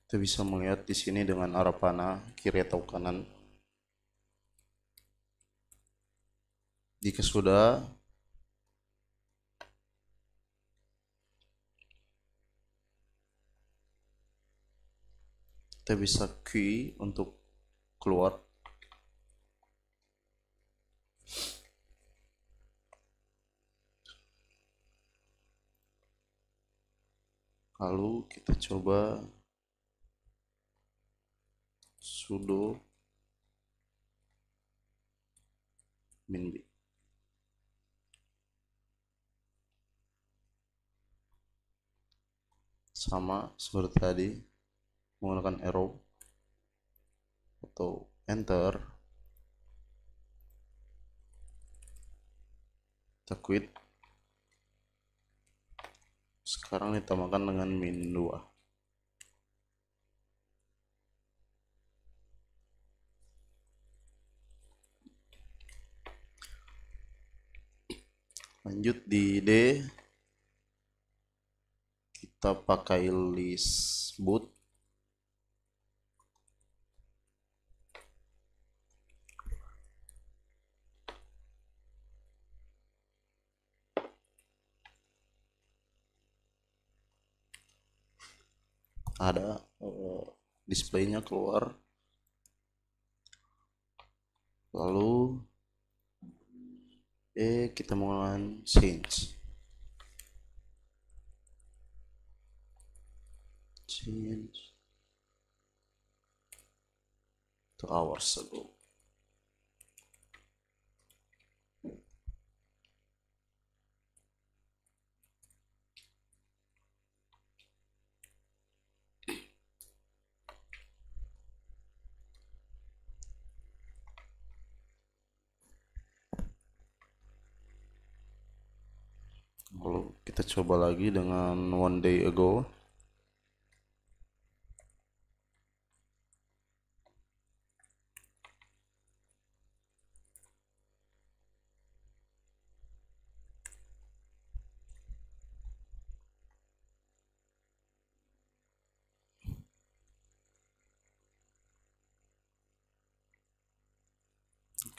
Kita bisa melihat di sini dengan arah panah kiri atau kanan. Jika sudah, kita bisa Q untuk keluar. Lalu kita coba sudo min b. Sama seperti tadi, menggunakan arrow atau enter. Kita quit. Sekarang ditambahkan dengan min 2. Lanjut di D, kita pakai list boot. Ada displaynya keluar. Lalu kita menggunakan change to hours ago. Lalu kita coba lagi dengan one day ago.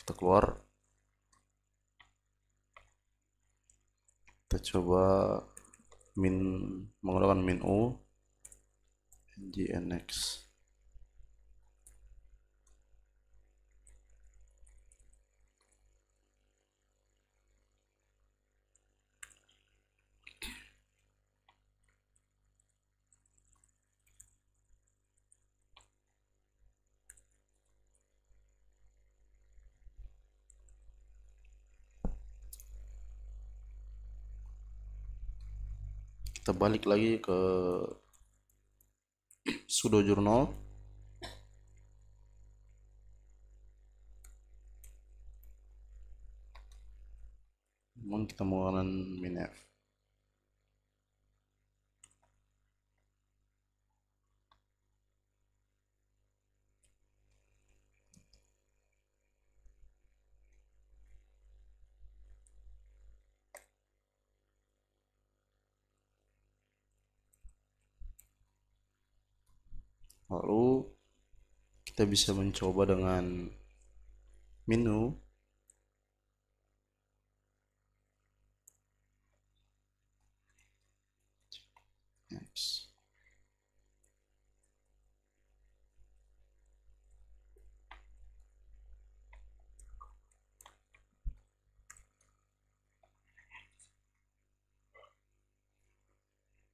Kita keluar. Kita coba menggunakan min u nginx. kita balik lagi ke sudo jurnal. Kemudian kita menggunakan minf. Lalu kita bisa mencoba dengan menu. Next.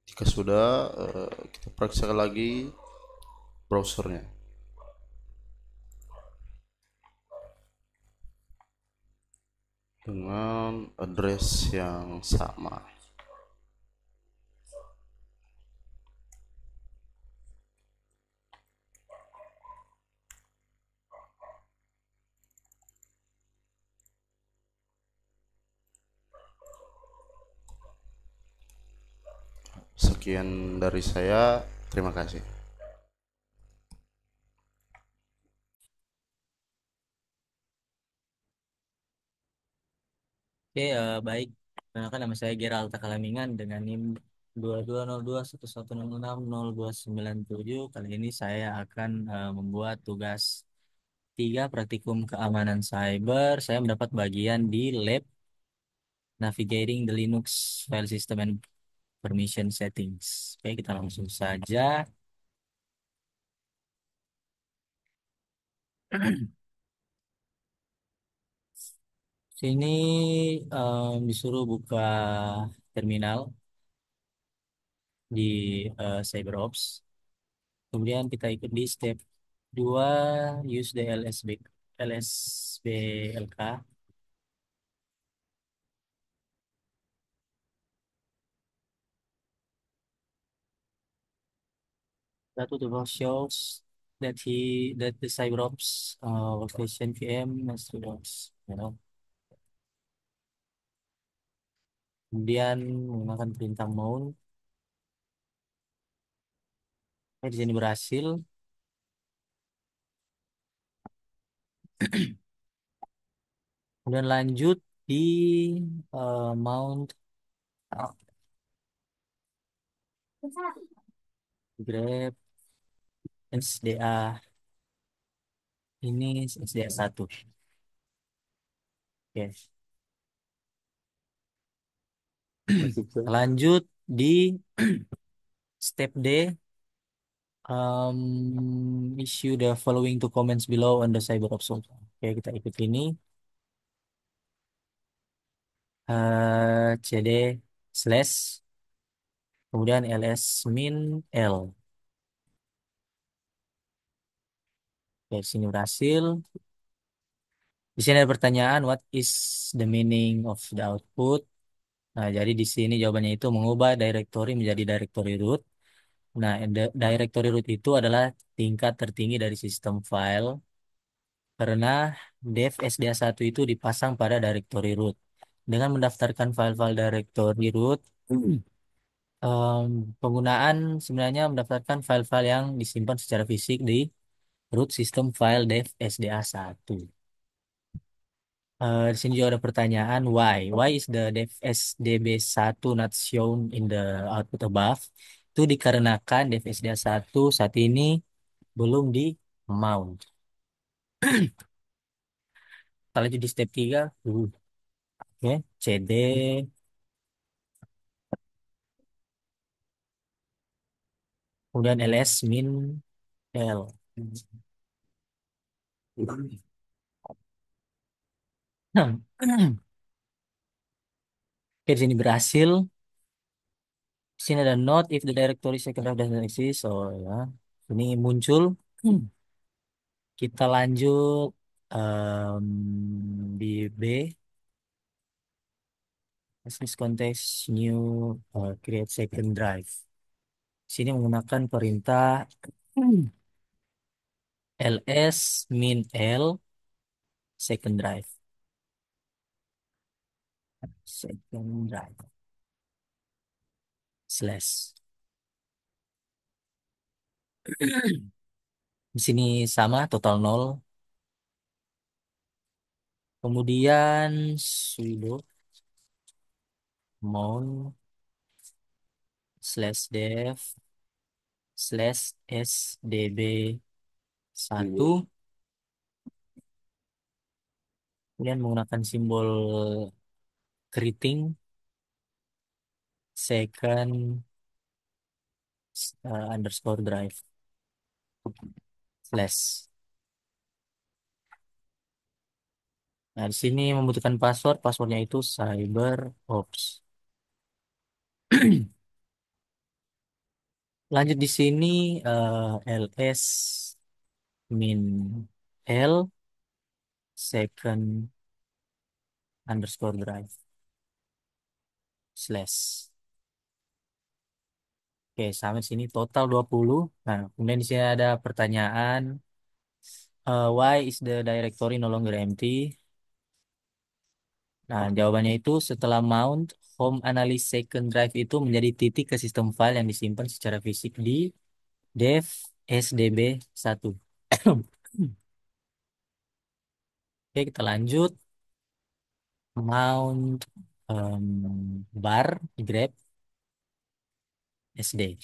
Jika sudah, kita periksa lagi browsernya dengan address yang sama. Sekian dari saya, terima kasih. Oke, baik. Perkenalkan nama saya Gerald Takalamingan dengan NIM 220211060297. Kali ini saya akan membuat tugas 3 praktikum keamanan cyber. Saya mendapat bagian di lab Navigating the Linux File System and Permission Settings. Oke, kita langsung saja. Sini disuruh buka terminal di CyberOps. Kemudian kita ikut di step 2, use the LSBLK. That tutorial shows that the CyberOps workstation VM has two doors, you know. Kemudian menggunakan perintah mount. Di sini berhasil. Kemudian lanjut di mount grab SDA, ini SDA 1. Oke. Lanjut di step D, issue the following two comments below on the CyberOps software. Oke, kita ikut ini. CD slash kemudian ls min l. Oke, sini berhasil. Di sini ada pertanyaan, what is the meaning of the output? Nah, jadi di sini jawabannya itu mengubah directory menjadi directory root. Nah, directory root itu adalah tingkat tertinggi dari sistem file karena dev SDA1 itu dipasang pada directory root. Dengan mendaftarkan file-file directory root, em, penggunaan sebenarnya mendaftarkan file-file yang disimpan secara fisik di root system file dev SDA1. Di sini juga ada pertanyaan why? Why is the dev SDB1 not shown in the output above? Itu dikarenakan dev SDA1 saat ini belum di mount. Kalau di step 3, oke, CD, kemudian ls min l. Oke, di sini berhasil. Di sini ada note if the directory second drive doesn't exist. Oh ya, ini muncul. Kita lanjut di B. This context new create second drive. Sini menggunakan perintah ls min l second drive. Second drive slash. Di sini sama total 0. Kemudian sudo mount slash dev slash sdb 1. Kemudian menggunakan simbol keriting second underscore drive slash. Nah, di sini membutuhkan password. Passwordnya itu CyberOps. Lanjut di sini ls min l second underscore drive slash. Oke, sampai sini total 20. Nah, kemudian di sini ada pertanyaan, why is the directory no longer empty? Nah, jawabannya itu setelah mount home analysis second drive itu menjadi titik ke sistem file yang disimpan secara fisik di dev sdb 1. Oke, kita lanjut. Mount bar grep sd.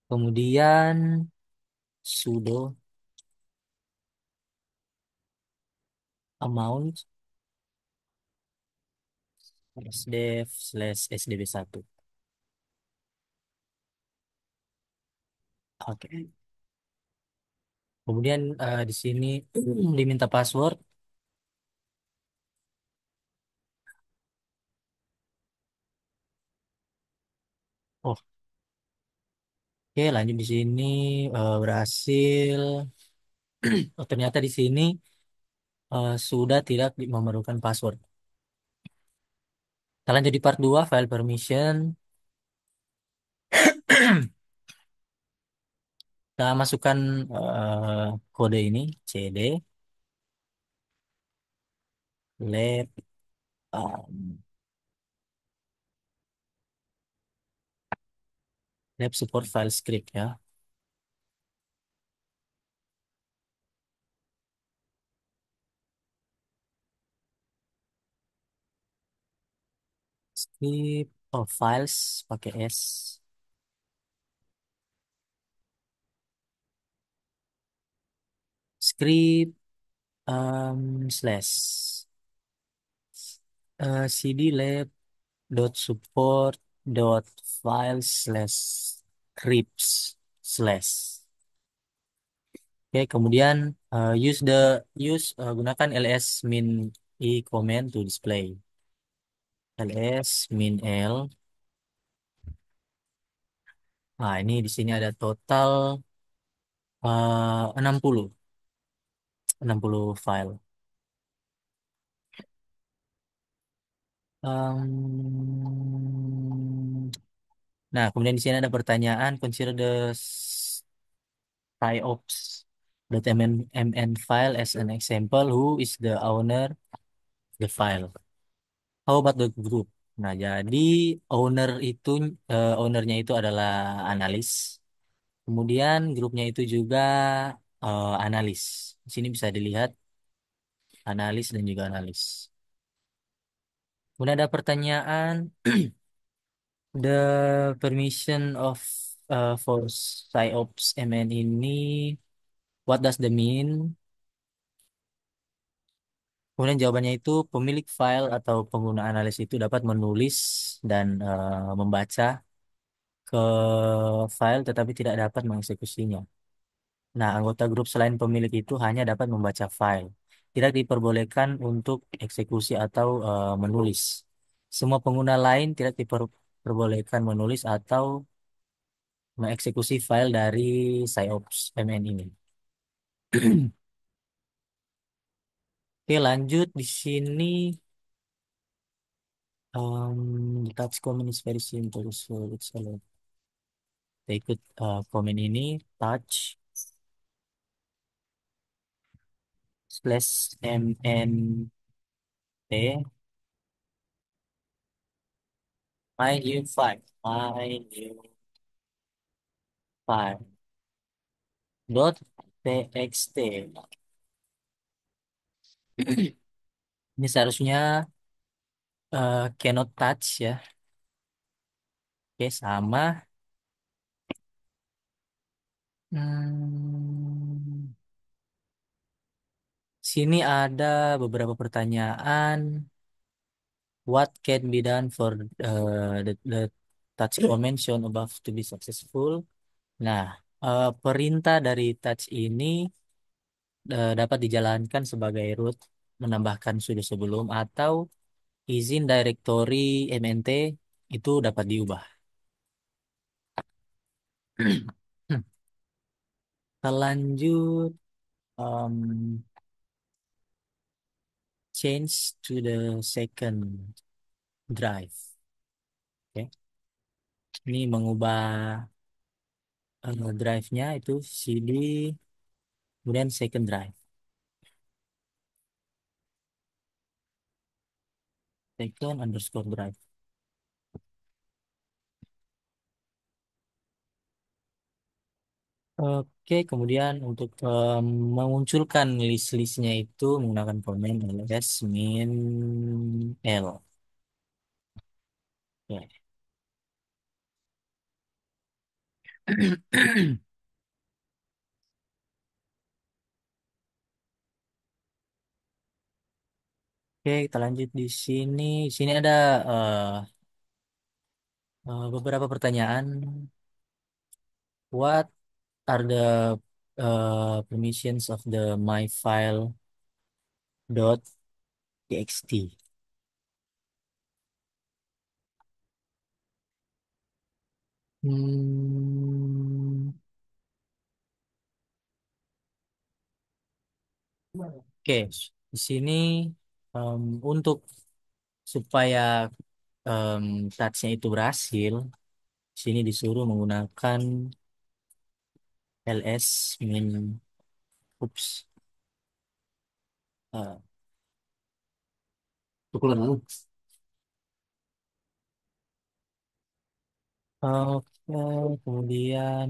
Kemudian sudo amount sdev slash sdb 1. Oke. Kemudian di sini diminta password. Oh, oke, lanjut di sini berhasil. Oh, ternyata di sini sudah tidak memerlukan password. Kita lanjut di part 2 file permission. Kita masukkan kode ini cd lab lab support file script ya. Script files pakai S. Script slash cd lab dot support dot file slash scripts slash. Oke, kemudian gunakan ls min i command to display. Ls min l. Nah, ini di sini ada total 60 file. Nah, kemudian di sini ada pertanyaan, consider the TIOPS.mn file as an example. Who is the owner of the file? How about the group? Nah, jadi ownernya itu adalah analis. Kemudian grupnya itu juga analis. Di sini bisa dilihat analis dan juga analis. Kemudian ada pertanyaan, the permission of for PsyOps MN ini, what does the mean? Kemudian jawabannya itu pemilik file atau pengguna analis itu dapat menulis dan membaca ke file tetapi tidak dapat mengeksekusinya. Nah, anggota grup selain pemilik itu hanya dapat membaca file. Tidak diperbolehkan untuk eksekusi atau menulis. Semua pengguna lain tidak diperbolehkan menulis atau mengeksekusi file dari PsyOps MN ini. Oke, lanjut di sini. The touch comment is very simple, so it's allowed. Kita ikut komen ini, touch slash mnt my new file, my new file dot txt. Ini seharusnya cannot touch ya. Oke, sama. Hmm, sini ada beberapa pertanyaan. What can be done for the touch comment shown above to be successful? Nah, perintah dari touch ini dapat dijalankan sebagai root, menambahkan sudo sebelum atau izin directory mnt itu dapat diubah. Kita lanjut, um, change to the second drive. Oke. Ini mengubah drive-nya itu cd kemudian second drive. Second underscore drive. Oke, kemudian untuk memunculkan list-listnya itu menggunakan komen ls min l. Ya. Oke, kita lanjut di sini. Di sini ada beberapa pertanyaan. What are the permissions of the my file dot txt? Hmm, oke, di sini untuk supaya touch-nya itu berhasil, di sini disuruh menggunakan ls min ups. eh, Tukulan dulu. Oke, kemudian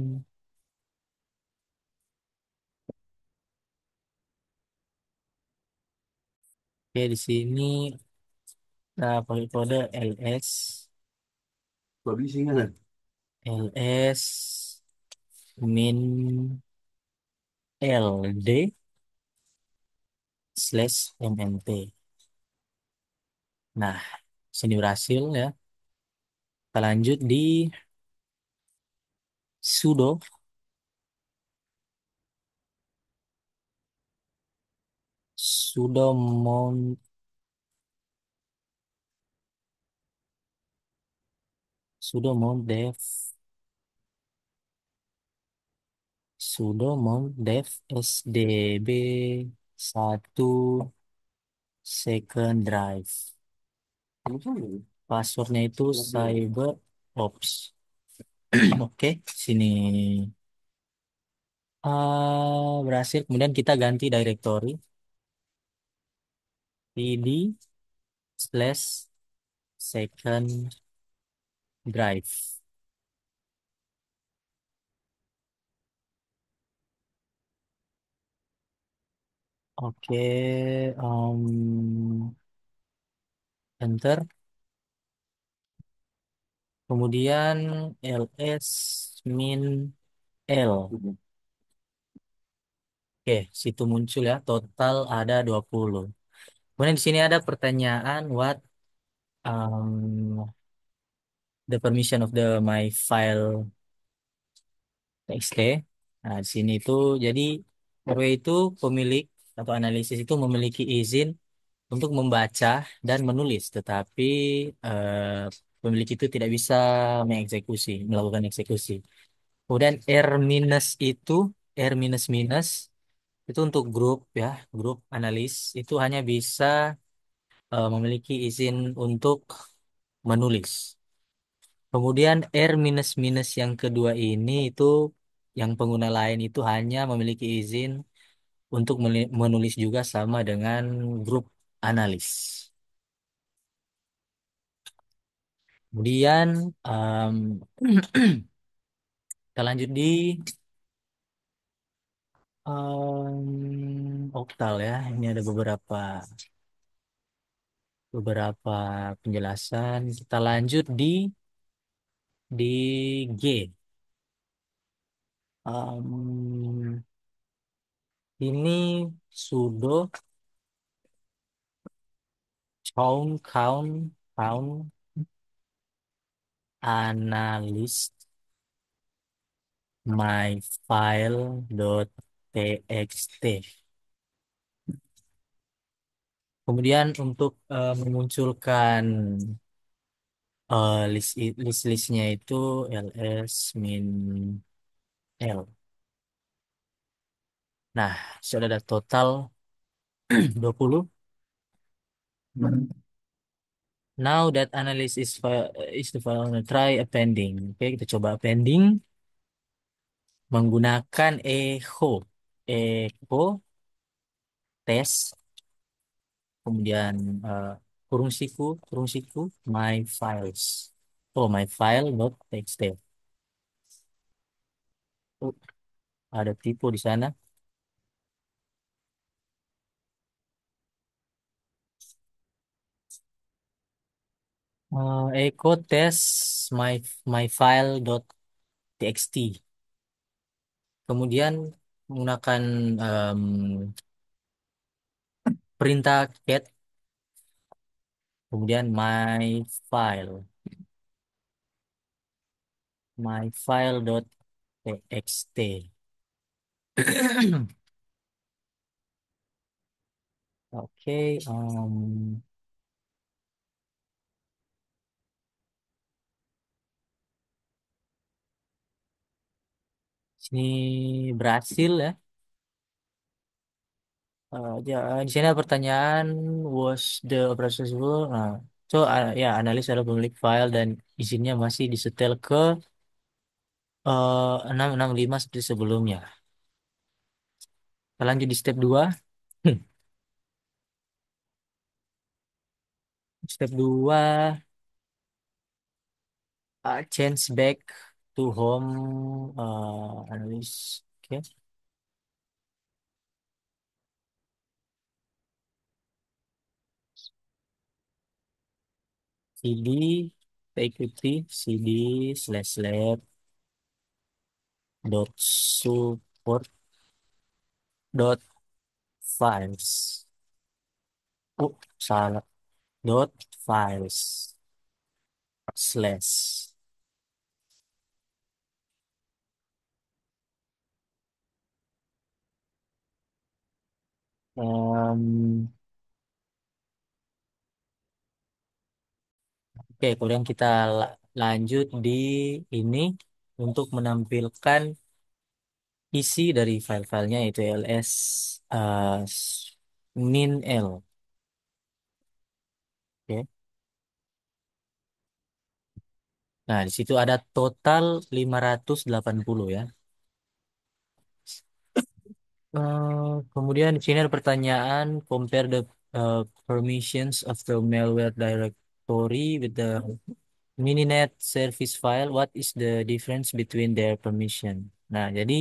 oke di sini pakai kode ls ls min ld slash mnt. Nah, sini berhasil ya. Kita lanjut di sudo sudo mount sudo mount dev sudo mount dev sdb satu second drive. Passwordnya itu cyberops. Oke, sini berhasil. Kemudian kita ganti directory id slash second drive. Oke, enter. Kemudian ls min l. Oke, situ muncul ya. Total ada 20. Kemudian di sini ada pertanyaan what the permission of the my file txt. Nah, di sini itu jadi RW itu pemilik atau analisis itu memiliki izin untuk membaca dan menulis, tetapi pemilik itu tidak bisa melakukan eksekusi. Kemudian R minus itu R minus minus Itu untuk grup ya, grup analis itu hanya bisa memiliki izin untuk menulis. Kemudian R minus minus yang kedua ini itu yang pengguna lain itu hanya memiliki izin untuk menulis juga sama dengan grup analis. Kemudian kita lanjut di oktal ya. Ini ada beberapa penjelasan. Kita lanjut di G. Em, ini sudo count analyst my file dot txt. Kemudian untuk memunculkan list-listnya itu ls min l. Nah, sudah ada total 20. Now that analysis is the file, try appending. Oke, kita coba appending menggunakan echo test, kemudian eh, kurung siku my files. Oh, my file dot txt. Oh, ada tipe di sana. Echo test my file dot txt. Kemudian menggunakan em, perintah cat, kemudian my file dot txt. Oke, sini berhasil ya. Di sini ada pertanyaan, was the operation successful? Nah, so ya analis adalah pemilik file dan izinnya masih disetel ke 665 seperti sebelumnya. Kita lanjut di step 2. Step 2, change back to home analysis. Oke. CD, kita ikuti CD /lab dot support dot files. Oh, salah. Dot files slash. Em, oke, kemudian kita lanjut di ini untuk menampilkan isi dari file-filenya yaitu ls eh, min l. Oke. Nah, di situ ada total 580 ya. Kemudian di sini ada pertanyaan, compare the permissions of the malware directory with the mininet service file. What is the difference between their permission? Nah, jadi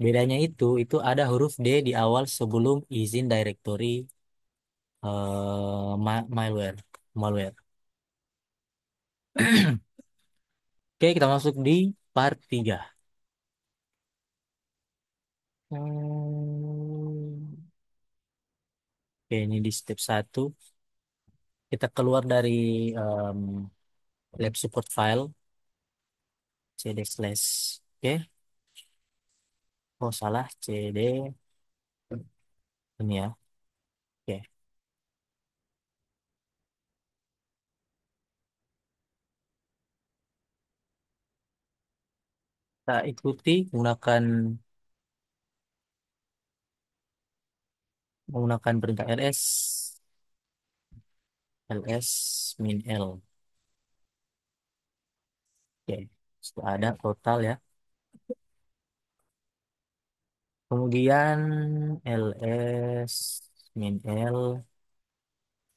bedanya itu ada huruf D di awal sebelum izin directory malware. Malware. Oke, kita masuk di part 3. Oke, ini di step 1. Kita keluar dari em, lab support file cd slash. Oke, oh salah, cd ini ya. Oke, kita ikuti menggunakan menggunakan perintah ls min l. Oke, sudah ada total ya. Kemudian ls min l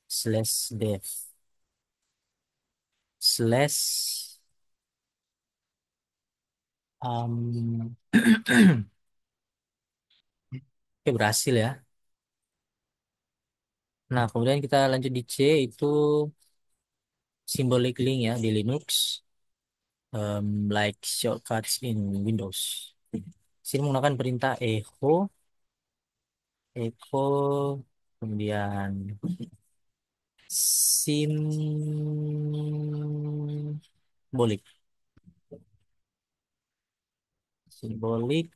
slash def slash um, oke, berhasil ya. Nah, kemudian kita lanjut di C, itu symbolic link ya di Linux, like shortcuts in Windows. Sini menggunakan perintah echo, kemudian simbolik, simbolik,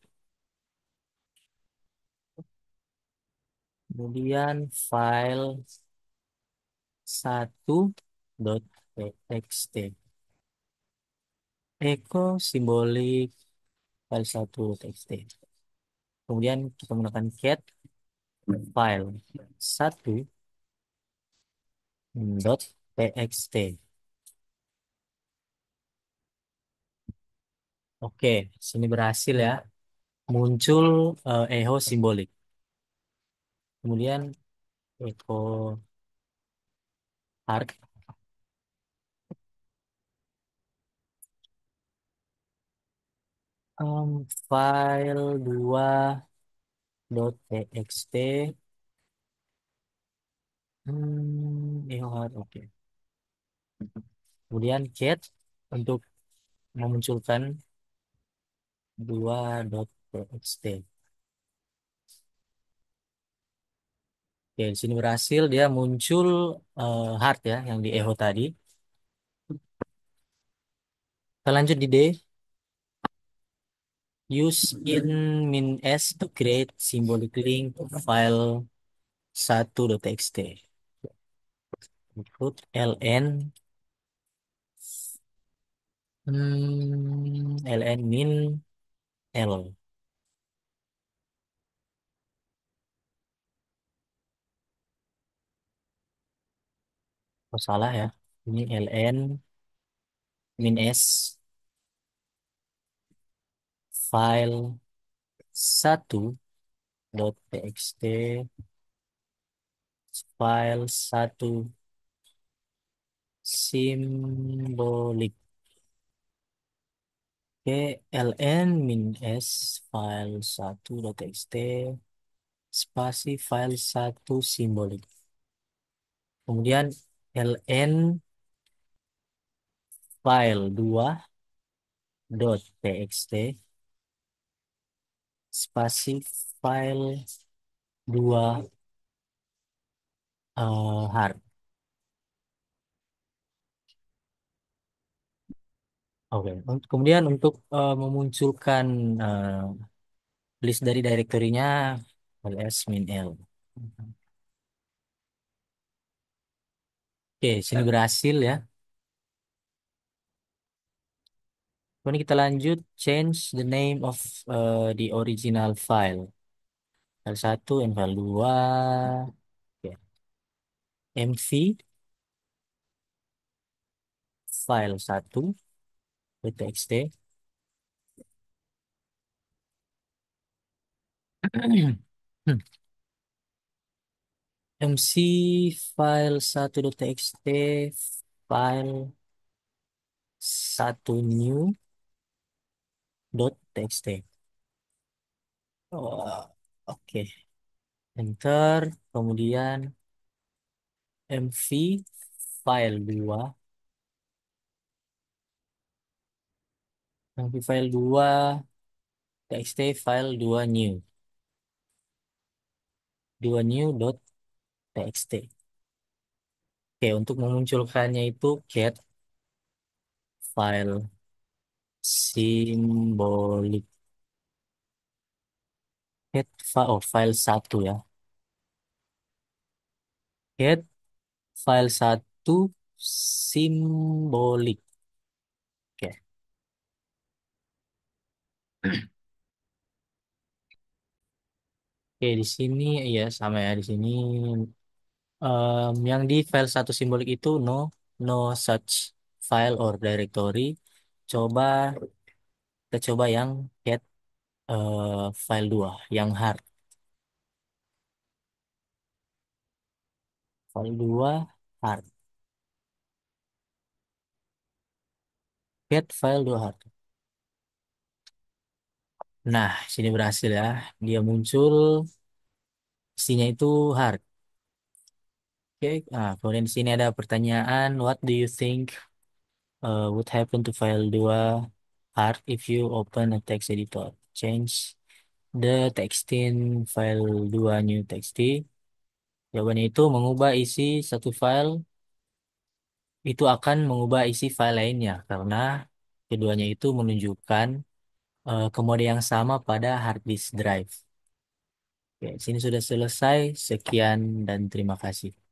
kemudian file 1.txt, echo simbolik file 1.txt. Kemudian kita menggunakan cat file 1.txt. Oke, sini berhasil ya. Muncul echo simbolik. Kemudian echo arc, file 2.txt, echo arc, oke. Kemudian cat untuk memunculkan 2.txt. Oke, di sini berhasil, dia muncul hard ya yang di echo tadi. Kita lanjut di D. Use in min s to create symbolic link file 1.txt. Input ln ln min l. Oh, salah ya. Ini ln min s file 1.txt, file 1 simbolik. Oke, ln min s file 1.txt spasi file 1 simbolik. Kemudian ln file 2.txt spasi file 2 hard. Oke, kemudian untuk memunculkan list dari direktorinya ls min l. Oke, sini berhasil ya. Kemudian kita lanjut change the name of the original file. File 1 dan file 2. Oke. mv file 1.txt mc file 1.txt file 1 new.txt. Oh, oke. Enter. Kemudian mv file 2, mv file 2 txt file 2 new.txt. Oke, untuk memunculkannya itu cat file simbolik, file 1 ya, cat file 1 simbolik. Oke. Oke, di sini ya sama ya di sini. Yang di file satu simbolik itu no such file or directory. Coba kita coba yang get file 2 yang hard. File 2 hard. Get file 2 hard. Nah, sini berhasil ya. Dia muncul isinya itu hard. Oke, nah, kemudian di sini ada pertanyaan, what do you think would happen to file 2 hard if you open a text editor? Change the text in file 2 new text. Jawabannya itu mengubah isi satu file itu akan mengubah isi file lainnya karena keduanya itu menunjukkan kemode yang sama pada hard disk drive. Oke, sini sudah selesai. Sekian dan terima kasih.